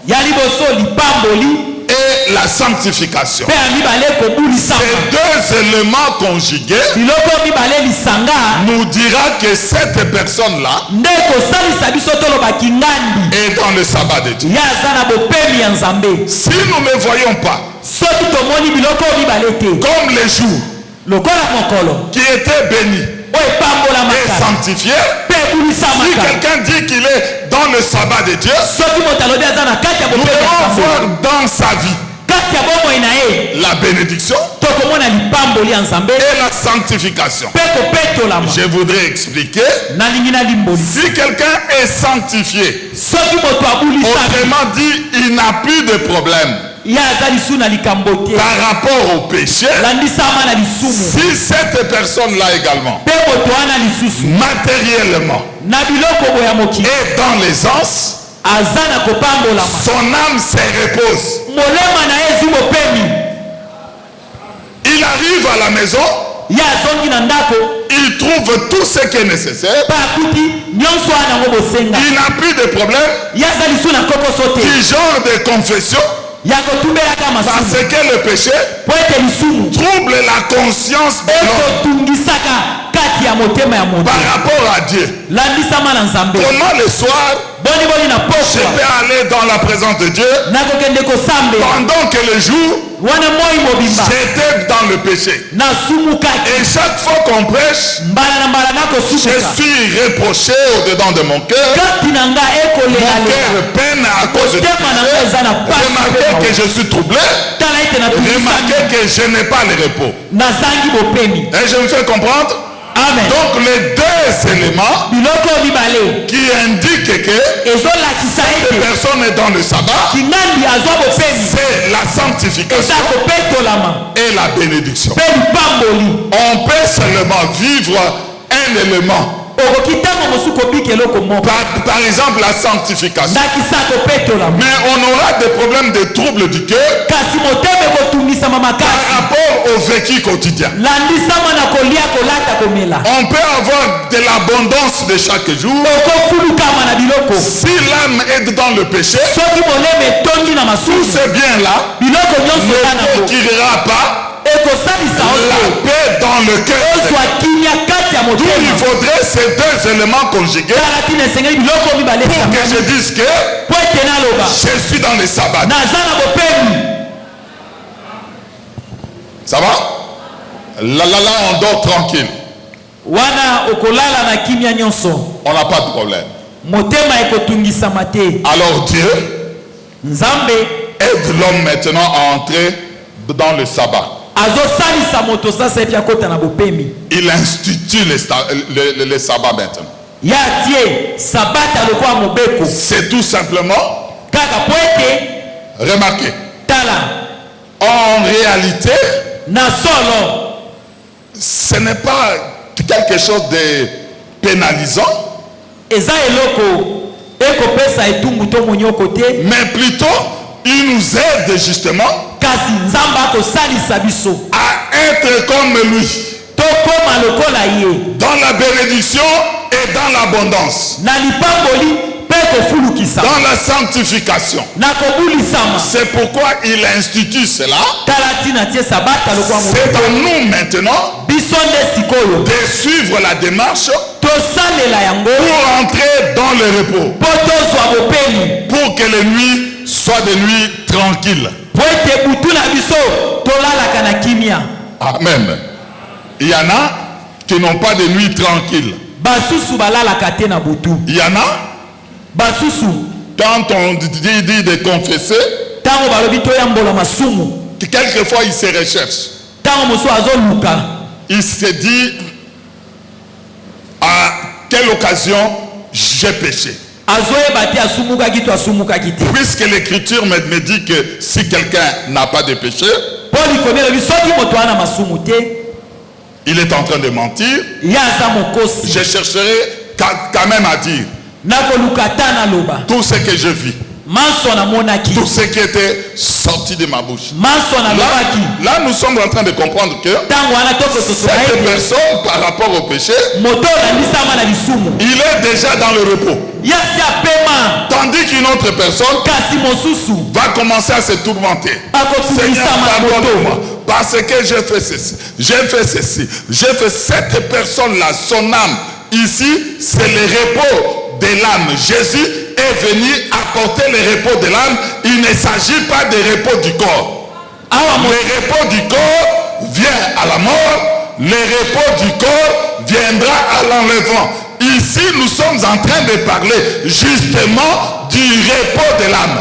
ya liboso lipamboli et la sanctification. mpe ya mibale kobulisama. Ces deux éléments conjugués biloko mibale lisanga nous dira que cette personne-là nde kosalisa biso tolobaki ngandi est dans le sabbat de Dieu. ya aza na bopemi ya nzambe. Si nous ne voyons pas soki tomoni biloko mibale te comme les jours lokola mokolo qui étaient bénis oyo et epambolamaka sanctifiés, mpe si ebulisamaka, quelqu'un dit qu'il est dans le sabbat de Dieu, soki moto alobi aza na kati ya nous bopemi ya devons nzambe, voir dans sa vie kati ya bomoi na ye la bénédiction tokomona lipamboli ya nzambe et la sanctification. mpe kopetolama. Je voudrais expliquer, nalingi nalimboli si quelqu'un est sanctifié, soki moto abulisami autrement dit, il n'a plus de problème ye aza lisu na likambo te par rapport au péché. landisama na lisumu, Si cette personne-là également, mpe moto wana lisusu matériellement, na biloko boya mokili est dans l'aisance, aza na kopambolama, son âme se repose. molema na ye ezwi bopemi, Il arrive à la maison, ye azongi na ndako il trouve tout ce qui est nécessaire. mpe akuti nyonso wana yango bosenga, Il n'a plus de problème ye aza lisu na kokoso te du genre de confession ya kotumbelaka parce masumu que le péché po ete lisumu trouble la conscience de l'homme ekotungisaka kati ya motema ya moto. par rapport à Dieu. landisama na nzambe Comment le soir, boniboni na je pokwa peux aller dans la présence de Dieu nakokende kosambela pendant que le jour, wana moi mobimba j'étais dans le péché. nasumukaki Et chaque fois qu'on prêche, mbala na mbala je nakosumuka suis reproché au-dedans de mon cœur. kati na nga Mon ekolegalega cœur peine à cause de motema na nga eza na pasi Remarquez que je suis troublé. tala ete natungisami Remarquez que je n'ai pas le repos. nazangi bopemi. Et je me fais comprendre. amen. Donc les deux éléments biloko mibale qui indiquent que ezolakisa cette ete personne est dans le sabbat, kingandi azwa bopemi c'est la eza sanctification kopetolama et la bénédiction. mpe lipamboli. On peut seulement vivre un élément. okoki ntango mosusu kobika eloko moko Par exemple, la sanctification. ndakisa kopetolama Mais on aura des problèmes de troubles du cœur kasi motema ekotungisama par makasi rapport au vécu quotidien. landisama na kolia kolata komela On peut avoir de l'abondance de chaque jour. okofulukama na biloko Si l'âme est dans le péché, soki molema etondi na tout masumu ce bien-là biloko nyonso eza ne nango procurera pas ekosalisa la oyo paix dans le cœur. ozwa kimia kati ya D'où il motema faudrait ces deux éléments conjugués tala tina esengeli biloko mibale pour que je dise que po ete naloba je suis dans le sabbat. naza na bopemi. Ça va? Là, on dort tranquille. wana okolala na kimia nyonso On n'a pas de problème. motema ekotungisama te. Alors Dieu nzambe aide l'homme maintenant à entrer dans le sabbat. azosalisa moto sasa epi akota na bopemi. Il institue le sabbat maintenant. ya tie sabata lokola mobeko C'est tout simplement, kaka po ete remarquez, tala en réalité, na solo ce n'est pas quelque chose de pénalisant, eza eloko ekopesa etumbu to monyoko te, mais plutôt il nous aide justement kasi nzambe akosalisa biso à être comme lui tokoma lokola ye dans la bénédiction et dans l'abondance, na lipamboli mpe kofulukisa dans la sanctification. na kobulisama. C'est pourquoi il institue cela. tala tina tie sabata lokola C'est mobeko à nous maintenant biso nde sikoyo de suivre la démarche tosalela yango pour entrer dans le repos, mpo tozwa bopemi pour que les nuits soient soit des nuits tranquilles. Amen. Il y en a qui n'ont pas de nuits tranquilles. Il y en a, quand on dit de confesser, quelquefois il se recherche. Il se dit, à quelle occasion j'ai péché. Puisque l'écriture me dit que si quelqu'un n'a pas de péché, il est en train de mentir. Je chercherai quand même à dire tout ce que je vis, tout ce qui était sorti de ma bouche. Là, nous sommes en train de comprendre que cette personne, par rapport au péché, il est déjà dans le repos. Tandis qu'une autre personne va commencer à se tourmenter. Seigneur, pardonne-moi, parce que j'ai fait ceci, j'ai fait ceci, j'ai fait cette personne-là, son âme. Ici, c'est le repos de l'âme. Jésus est venu apporter le repos de l'âme. Il ne s'agit pas de repos du corps. Le repos du corps vient à la mort. Le repos du corps viendra à l'enlèvement. Ici, nous sommes en train de parler justement du repos de l'âme.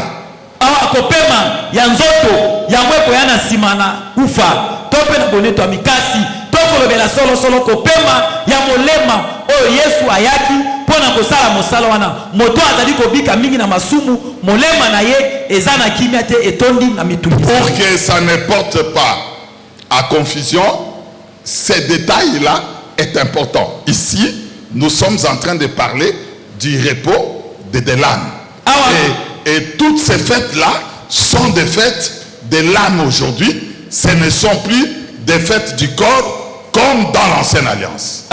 Pour que ça ne porte pas à confusion, ces détails-là est important. Ici, nous sommes en train de parler du repos de l'âme. Et toutes ces fêtes-là sont des fêtes de l'âme aujourd'hui. Ce ne sont plus des fêtes du corps comme dans l'ancienne alliance.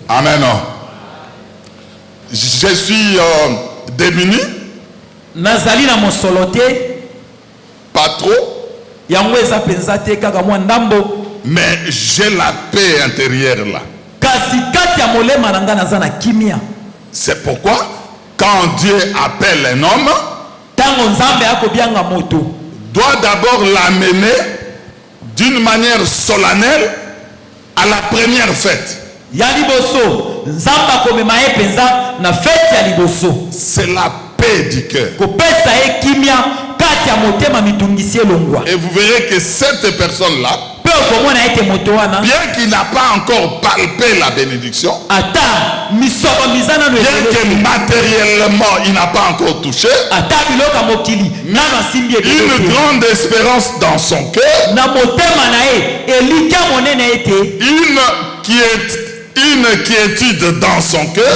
Amen. Je suis démuni. Pas trop. Mais j'ai la paix intérieure là. C'est pourquoi quand Dieu appelle un homme, doit d'abord l'amener d'une manière solennelle à la première fête. C'est la paix du cœur. Et vous verrez que cette personne-là, bien qu'il n'a pas encore palpé la bénédiction, bien que matériellement il n'a pas encore touché, une grande espérance dans son cœur, une quiétude dans son cœur,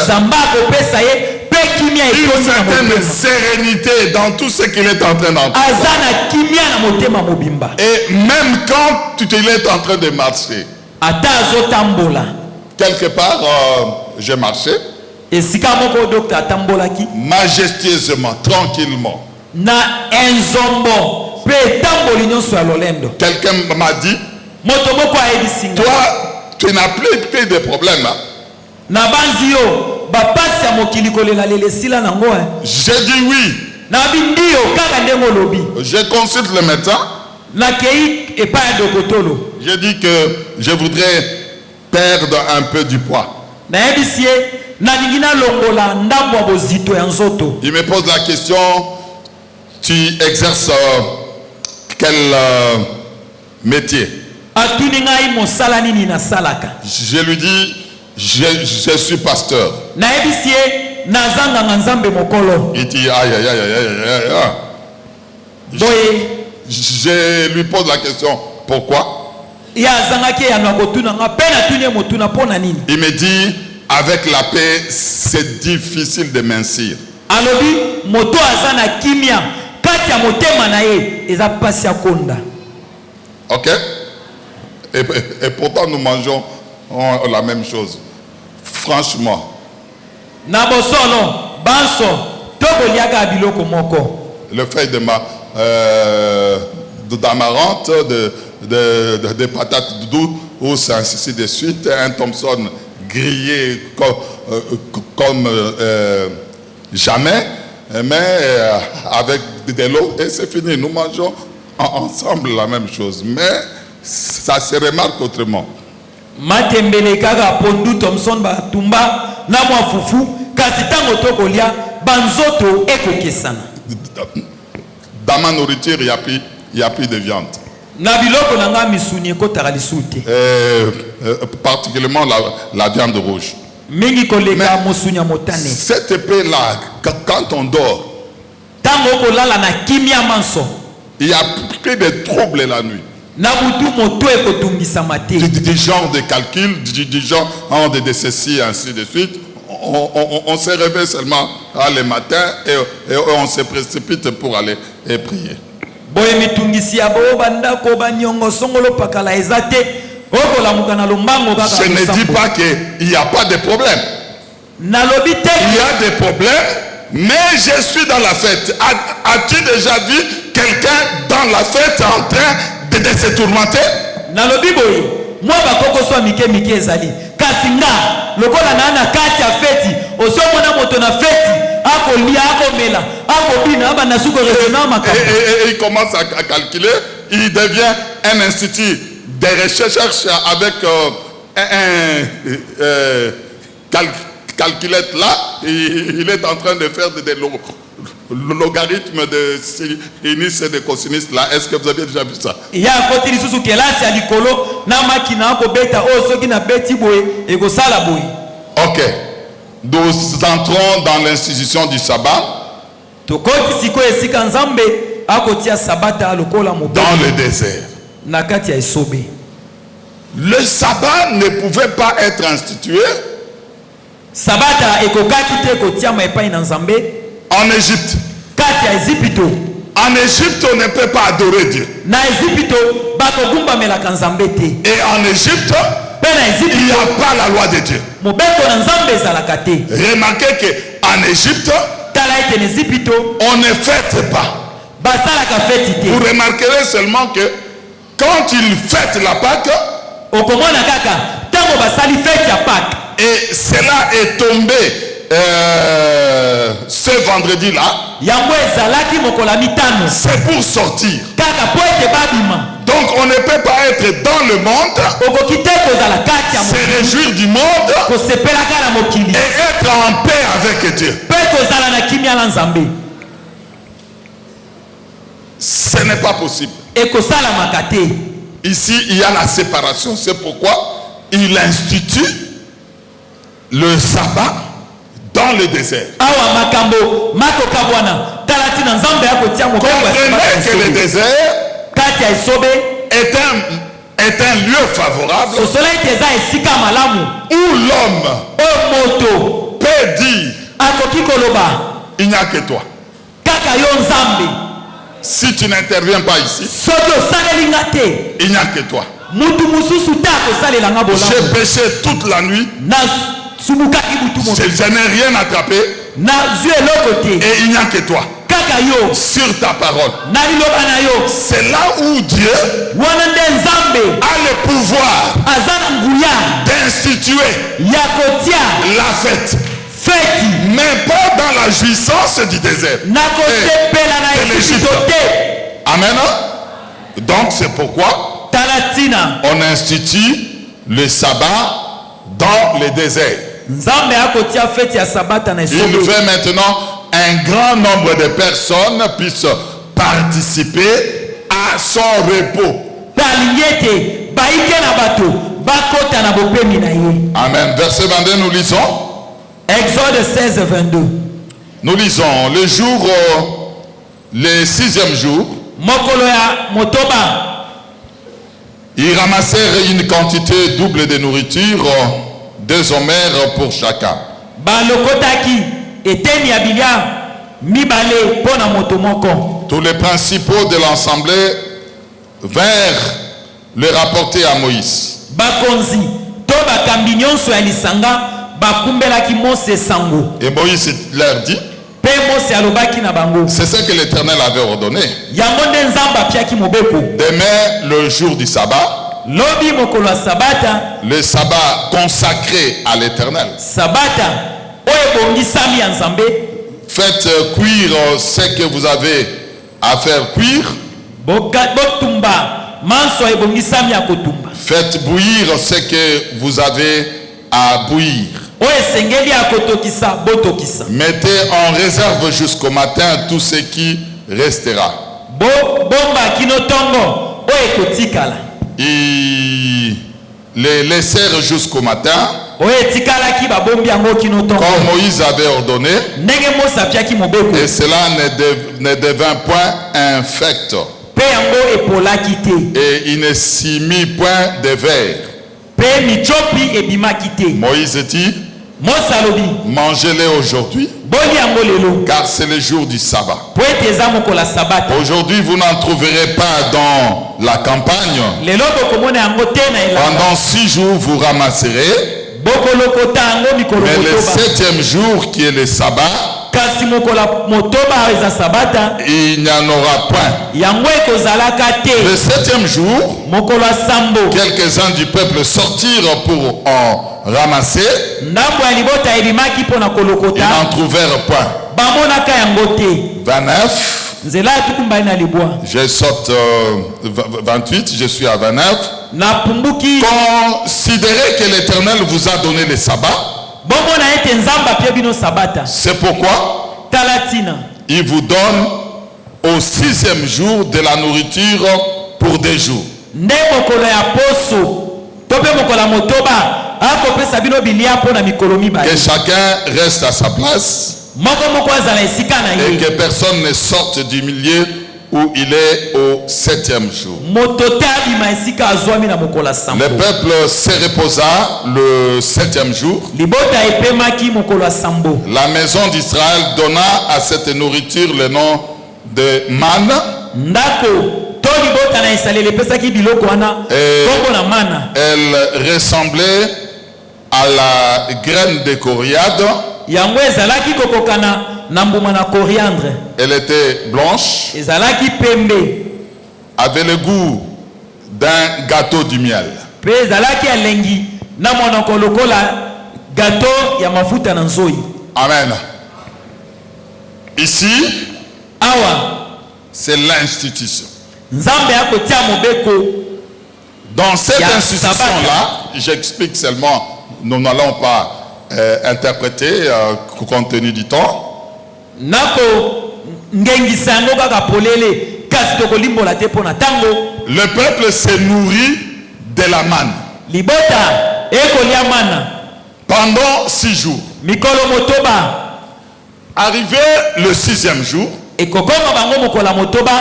une certaine sérénité dans tout ce qu'il est en train d'entendre. Et même quand il est en train de marcher, quelque part, j'ai marché majestueusement, tranquillement. Quelqu'un m'a dit, toi, tu n'as plus de problème. Hein? J'ai dit oui. Je consulte le médecin. J'ai dit que je voudrais perdre un peu du poids. Il me pose la question, tu exerces quel métier? Je lui dis, je suis pasteur. Il dit, aïe, aïe, aïe, aïe, aïe. Je lui pose la question, pourquoi? Il me dit, avec la paix, c'est difficile de mincir. Ok? Et pourtant nous mangeons la même chose. Franchement. Le fait de d'amarante, de patates douces, ainsi de suite. Un Thompson grillé comme jamais, mais avec de l'eau, et c'est fini. Nous mangeons ensemble la même chose, mais ça se remarque autrement. Matembele kaka pondu Thompson ba tumba na mwa fufu kasi tango tokolia banzoto ekokesana. Dans ma nourriture, il y a plus de viande. Na biloko nanga misuni ekotaka lisute. Particulièrement la viande rouge. Mingi koleka mosunya motane. Cette épée-là, quand on dort, tango kolala na kimia manso, il y a plus de troubles la nuit. Na butu moto ekotungisa mate. Du genre de calcul, du genre de ceci, ainsi de suite. On se réveille seulement le matin et on se précipite pour aller prier. Boye mitungisi ya bo banda ko banyongo songolo pakala ezate okola mukana lombango kaka. Je ne dis pas qu'il n'y a pas de problème. Nalobi te. Il y a des problèmes, mais je suis dans la fête. As-tu déjà vu quelqu'un dans la fête en train de se tourmenter? Nalobi boye moi bakoko so mike mike ezali kasi nga lokola na kati ya feti osomona moto na feti akolia akomela akobina aba na suko raisonnement makambo. Et il commence à calculer, il devient un institut de recherche avec calculette là, il est en train de faire des logarithmes de sinus et de cosinus là. Est-ce que vous avez déjà vu ça? Il y a un côté sous kelasi ya likolo na makina ko beta o soki na beti boye e ko sala boye. OK. Nous entrons dans l'institution du sabbat. Tokoti siko esika nzambe akotia sabata lokola mo dans le désert. Na kati ya esobe. Le sabbat ne pouvait pas être institué. Sabata ekokaki te kotia ma epai na nzambe. En Égypte. Kati ya Égypte. En Égypte, on ne peut pas adorer Dieu. Na Égypte bakogumba melaka nzambe te. Et en Égypte, il n'y a pas la loi de Dieu. Mobeko na nzambe ezalaka te. Remarquez que en Égypte, on ne fête pas. Basalaka feti te. Vous remarquerez seulement que quand ils fêtent la Pâque, okomona kaka tango basali feti ya Pâque. Et cela est tombé ce vendredi-là. C'est pour sortir. Donc on ne peut pas être dans le monde, se réjouir du monde et être en paix avec Dieu. Ce n'est pas possible. Ici, il y a la séparation. C'est pourquoi il institue le sabbat dans le désert. Comprenez que le désert est un lieu favorable où l'homme peut dire il n'y a que toi. Si tu n'interviens pas ici, il n'y a que toi. J'ai péché toute la nuit. Je n'ai rien attrapé. Et il n'y a que toi. Sur ta parole. C'est là où Dieu a le pouvoir d'instituer la fête. Mais pas dans la jouissance du désert et de l'Égypte. Amen. Donc c'est pourquoi on institue le sabbat dans le désert. Il veut maintenant un grand nombre de personnes puissent participer à son repos. Amen. Verset 22, nous lisons. Exode 16, 22. Nous lisons le jour, le 6e jour. Ils ramassèrent une quantité double de nourriture, 2 homères pour chacun. Tous les principaux de l'assemblée vinrent le rapporter à Moïse. Et Moïse leur dit, C'est ce que l'Éternel avait ordonné. Yango nde Nzambe apiaki mobeko. Demain, le jour du sabbat, Lobi mokolo ya sabata, le sabbat consacré à l'Éternel. Sabata oyo ebongisami ya Nzambe. Faites cuire ce que vous avez à faire cuire. Botumba manso ebongisami ya kotumba. Faites bouillir ce que vous avez à bouillir. Oyo esengeli ya kotokisa botokisa. Mettez en réserve jusqu'au matin tout ce qui restera. Bomba kino tongo oyo ekotikala. Les laissèrent jusqu'au matin. Oyo etikalaki babombi yango kino tongo. Comme Moïse avait ordonné. Ndenge Mose apiaki mobeko. Et cela ne devint point infect. Pe yango epolaki te. Et il ne s'y mit point de verre. Pe michopi ebimaki te. Moïse dit, Mose alobi, mangez-les aujourd'hui, boli yango lelo, car c'est le jour du sabbat. po ete eza mokolo ya sabata. Aujourd'hui, vous n'en trouverez pas dans la campagne. Lelo bokomona yango te na elanga. Pendant 6 jours, vous ramasserez. Bokolokota yango mikolo Mais le motoba. 7e jour, qui est le sabbat, Kasi mokolo ya motoba eza sabata, il n'y en aura point. yango ekozalaka te. Le 7e jour, Mokolo ya sambo, quelques-uns du peuple sortirent pour en ramasser. ndambo ya libota ebimaki mpo na Ils kolokota. n'en trouvèrent point. Bamonaka yango te. 29. Nzela ya tukumbali na libwa. Je saute 28, je suis à 29. Napumbuki. Considérez que l'Éternel vous a donné le sabbat. Bomona ete Nzambe apie bino sabata. C'est pourquoi Talatina. il vous donne au 6e jour de la nourriture pour 2 jours. Nde mokolo ya poso. Tope mokolo ya motoba. Akopesa bino bilia mpo na mikolo mibale. Que chacun reste à sa place. Moko moko azala esika na Et ye. que personne ne sorte du milieu où il est au 7e jour. Moto te abima esika azwami na mokolo ya sambo. Le peuple se reposa le 7e jour. Libota epemaki mokolo ya sambo. La maison d'Israël donna à cette nourriture le nom de manne. Ndako to libota na Israeli epesaki biloko wana kombo na mana. Elle ressemblait à la graine de coriandre. Yango ezalaki kokokana na mbuma na coriandre. Elle était blanche, Ezalaki pembe. avait le goût d'un gâteau du miel. Pe ezalaki alengi na monoko lokola gâteau ya mafuta na nzoi. Amen. Ici, Awa c'est l'institution. Nzambe akotia mobeko. Dans cette Ya institution-là, j'explique seulement, nous n'allons pas interpréter compte tenu du temps. Nako ngengisa yango kaka polele kasi tokolimbola te pona tango. Le peuple se nourrit de la manne Libota ekolia mana pendant 6 jours. mikolo motoba. Arrivé le 6e jour, Ekokoma bango mokola motoba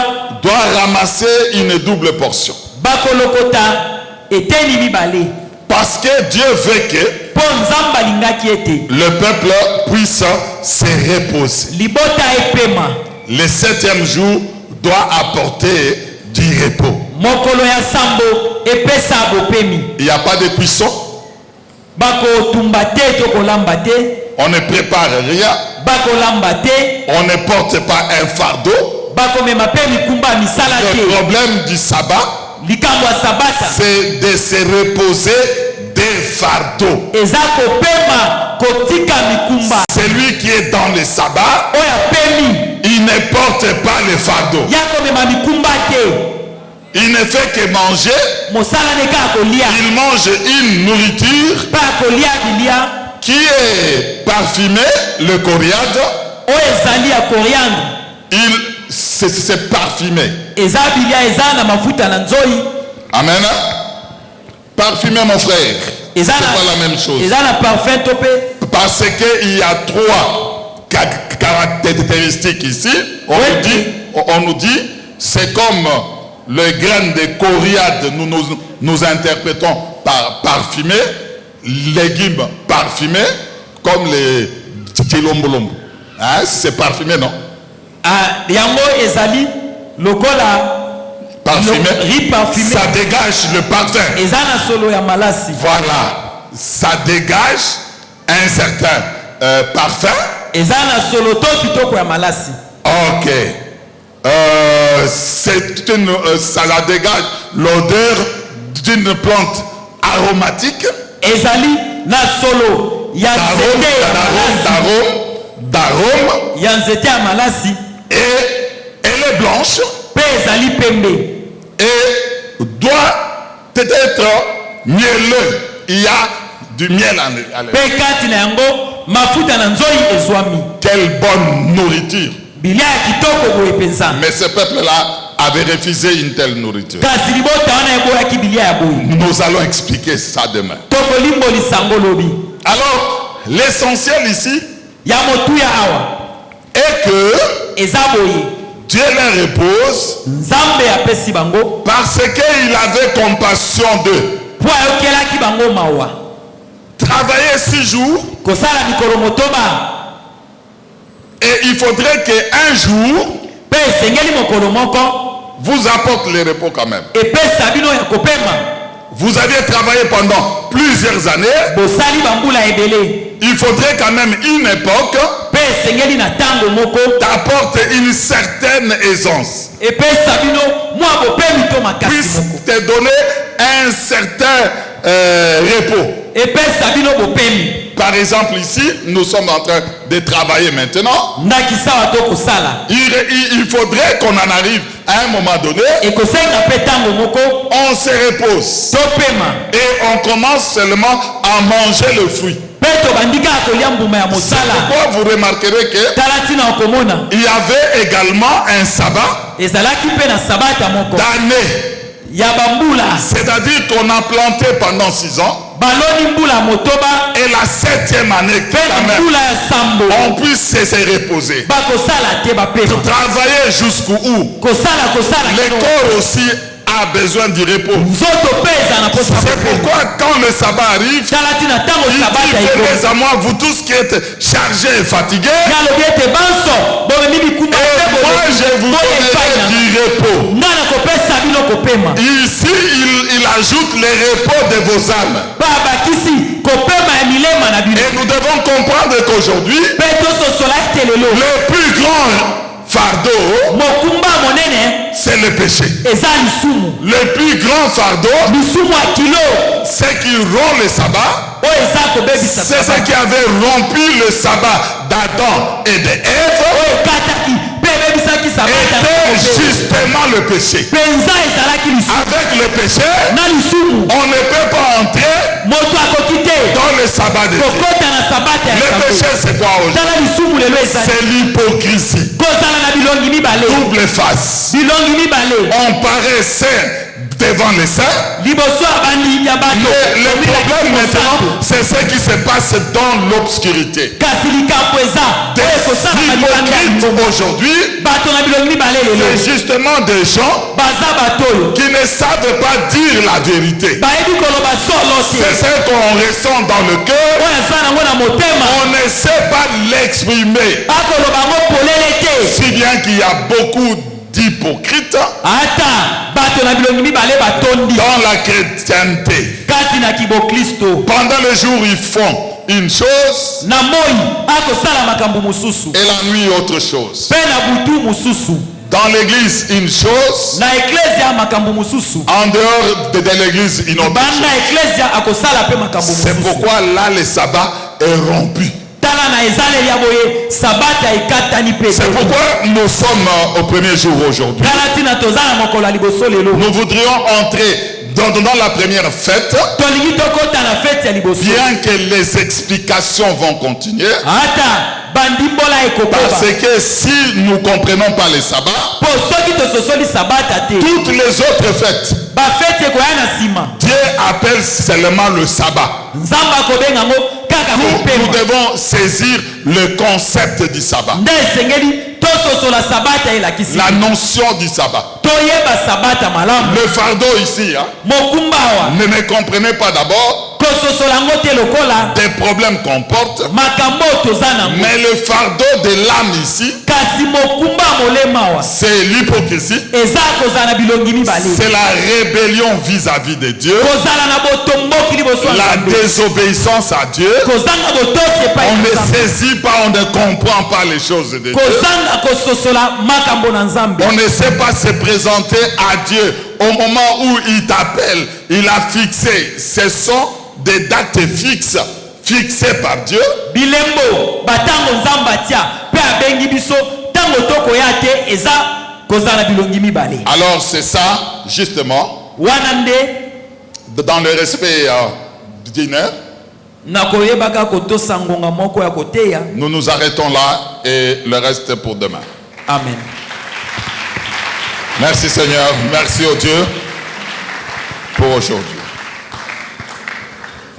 doit ramasser une double portion. bakolokota eteni mibale. Parce que Dieu veut que Po Nzambe alingaki ete le peuple puisse se reposer. libota epema. Le 7e jour doit apporter du repos. Mokolo ya sambo epesa bopemi. Il n'y a pas de cuisson, Bakotumba te to kolamba te. on ne prépare rien, Bakolamba te. on ne porte pas un fardeau. Bakomema pe mikumba misala Le te. problème du sabbat, Likambo ya sabata c'est de se reposer des fardeaux. eza kopema kotika mikumba. Celui qui est dans le sabbat, Oya pemi il ne porte pas le fardeau. ya komema mikumba te. Il ne fait que manger, Mosala ne kaka kolia. il mange une nourriture Pa kolia bilia qui est parfumée, le coriandre, oyo ezali ya coriandre. c'est parfumé. Eza bilia eza na mafuta na nzoi. Amen. Parfumé, mon frère. C'est Eza pas la même chose. Eza na parfum tope. Parce qu'il y a 3 caractéristiques ici. On nous dit, c'est comme le grain de coriandre, nous interprétons par parfumé, légumes parfumés, comme les tchilombolombo. Hein, c'est parfumé, non? Yango ezali lokola Parfumé. riz parfumé. Ça dégage le parfum. Eza na solo ya malasi. Voilà. Ça dégage un certain parfum. Ezana solo to kitoko ya malasi. Ok. Ça la dégage l'odeur d'une plante aromatique. Ezali na solo ya nzete ya malasi. D'arôme. Ya nzete ya malasi. Et elle est blanche. Pe ezali pembe. Et doit être mielleux. Il y a du miel à l'intérieur. Pe kati na yango mafuta na nzoi ezwami. Quelle bonne nourriture. Bilia ya kitoko boye penza. Mais ce peuple-là avait refusé une telle nourriture. Kasi libota wana ebo ya kibilia ya boye. Nous allons expliquer ça demain. Toko limbo lisango lobi. Alors, l'essentiel ici ya motuya awa est que eza boye Dieu les repose nzambe apesi bango parce qu'il avait compassion d'eux. po ayokelaki bango mawa. Travailler 6 jours. Kosala mikolo motoba. Et il faudrait qu'un jour pe esengeli mokolo moko vous apporte le repos quand même. epesa bino ya kopema. Vous aviez travaillé pendant plusieurs années. Bosali bambula ebele. Il faudrait quand même une époque pe esengeli na tango moko t'apporte une certaine aisance. epesa bino mwa bopemi to makasi Puisse moko. te donner un certain repos. Epesa bino bopemi. Par exemple ici, nous sommes en train de travailler maintenant. Ndakisawa to kosala. Il faudrait qu'on en arrive à un moment donné. Ekosenga pe tango moko On se repose. to pema. Et on commence seulement à manger le fruit. Peto bandika kolia mbuma ya mosala. Pourquoi vous remarquerez que Talatina okomona. il y avait également un sabbat Ezalaki pe na sabata moko. d'année. Ya bambula. C'est-à-dire qu'on a planté pendant 6 ans. Baloni mbula motoba. Et la 7e année, Pe na quand même, mbula ya sambo. on puisse se reposer. Ba kosala te ba pema. Travailler jusqu'où Kosala le kino. corps aussi a besoin du repos. Nzoto pesa na posa. C'est pourquoi quand le sabbat arrive, Talatina tango il sabata dit, iko. venez à moi, vous tous qui êtes chargés et fatigués, Ngalo biete banso. Bobe mibi kuma et moi je vous donnerai du repos. Ngana kopesa bino kopema. Ici, il ajoute le repos de vos âmes. Baba kisi kopema ya milema na bino. Et nous devons comprendre qu'aujourd'hui, Peto sosola telelo. le plus grand fardeau, Mokumba monene c'est le péché. eza lisumu. Le plus grand fardeau, Lisumu ya kilo. c'est qui rompt le sabbat. O eza kobebisa. C'est ce qui avait rompu le sabbat d'Adam et d'Ève. O kataki pe bebisaki sabata. Était justement le péché. Penza ezalaki lisumu. Avec le péché, Na lisumu. on ne peut pas entrer Moto akoki te. dans le sabbat de Dieu. Kokota na sabata ya Le Nzambe. péché, c'est quoi aujourd'hui? Tala lisumu lelo ezali. C'est l'hypocrisie. Kozala na bilongi mibale. Double face. Bilongi mibale. On paraît saint devant les saints. Liboso ya bandi ya bato. Le problème maintenant, c'est ce qui se passe dans l'obscurité. Kasi likambo eza. Des Oyo kosala na libanda ya hypocrites Nzambe. aujourd'hui, Bato na bilongi mibale lelo. c'est justement des gens Baza bato oyo. qui ne savent pas dire la vérité. Bayebi koloba solo te. C'est ce qu'on ressent dans le cœur. Oyo eza nango na motema. On ne sait pas l'exprimer. Akoloba ngo polele te. Si bien qu'il y a beaucoup d'hypocrites Ata bato na bilongi mibale batondi. dans la chrétienté. Kati na kiboklisto. Pendant le jour, ils font une chose Na moi akosala makambo mosusu. et la nuit, autre chose. Pe na butu mosusu. Dans l'église, une chose. Na eklesia makambo mosusu. En dehors de l'église, une autre Banda chose. eklesia akosala pe makambo mosusu. C'est pourquoi là, le sabbat est rompu. Tala na ezaleli ya boye sabata ekatani pe. C'est pourquoi nous sommes au premier jour aujourd'hui. Tala tina tozala mokolo ya liboso lelo. Nous voudrions entrer dans la première fête, Tolingi tokota na fete ya liboso. bien que les explications vont continuer. Ata bandimbola ekokoba. Parce que si nous ne comprenons pas les sabbats, Po soki tososoli sabata te. toutes les autres fêtes, Ba fete ekoya na sima. Dieu appelle seulement le sabbat. Nzamba kobenga ngo kaka Nous kopema. devons saisir le concept du sabbat, Nde esengeli tososola sabata elakisi. la notion du sabbat. Toyeba sabata malamu. Le fardeau ici, hein, Mokumba wa. ne comprenez pas d'abord des problèmes qu'on porte, mais le fardeau de l'âme ici, c'est l'hypocrisie, c'est la rébellion vis-à-vis de Dieu, la désobéissance à Dieu. On ne saisit pas, on ne comprend pas les choses de Dieu. On ne sait pas se présenter à Dieu au moment où il t'appelle. Il a fixé. Ce sont des dates fixes, fixées par Dieu. Alors c'est ça, justement, dans le respect d'honneur, nous nous arrêtons là et le reste pour demain. Amen. Merci Seigneur, merci au Dieu pour aujourd'hui.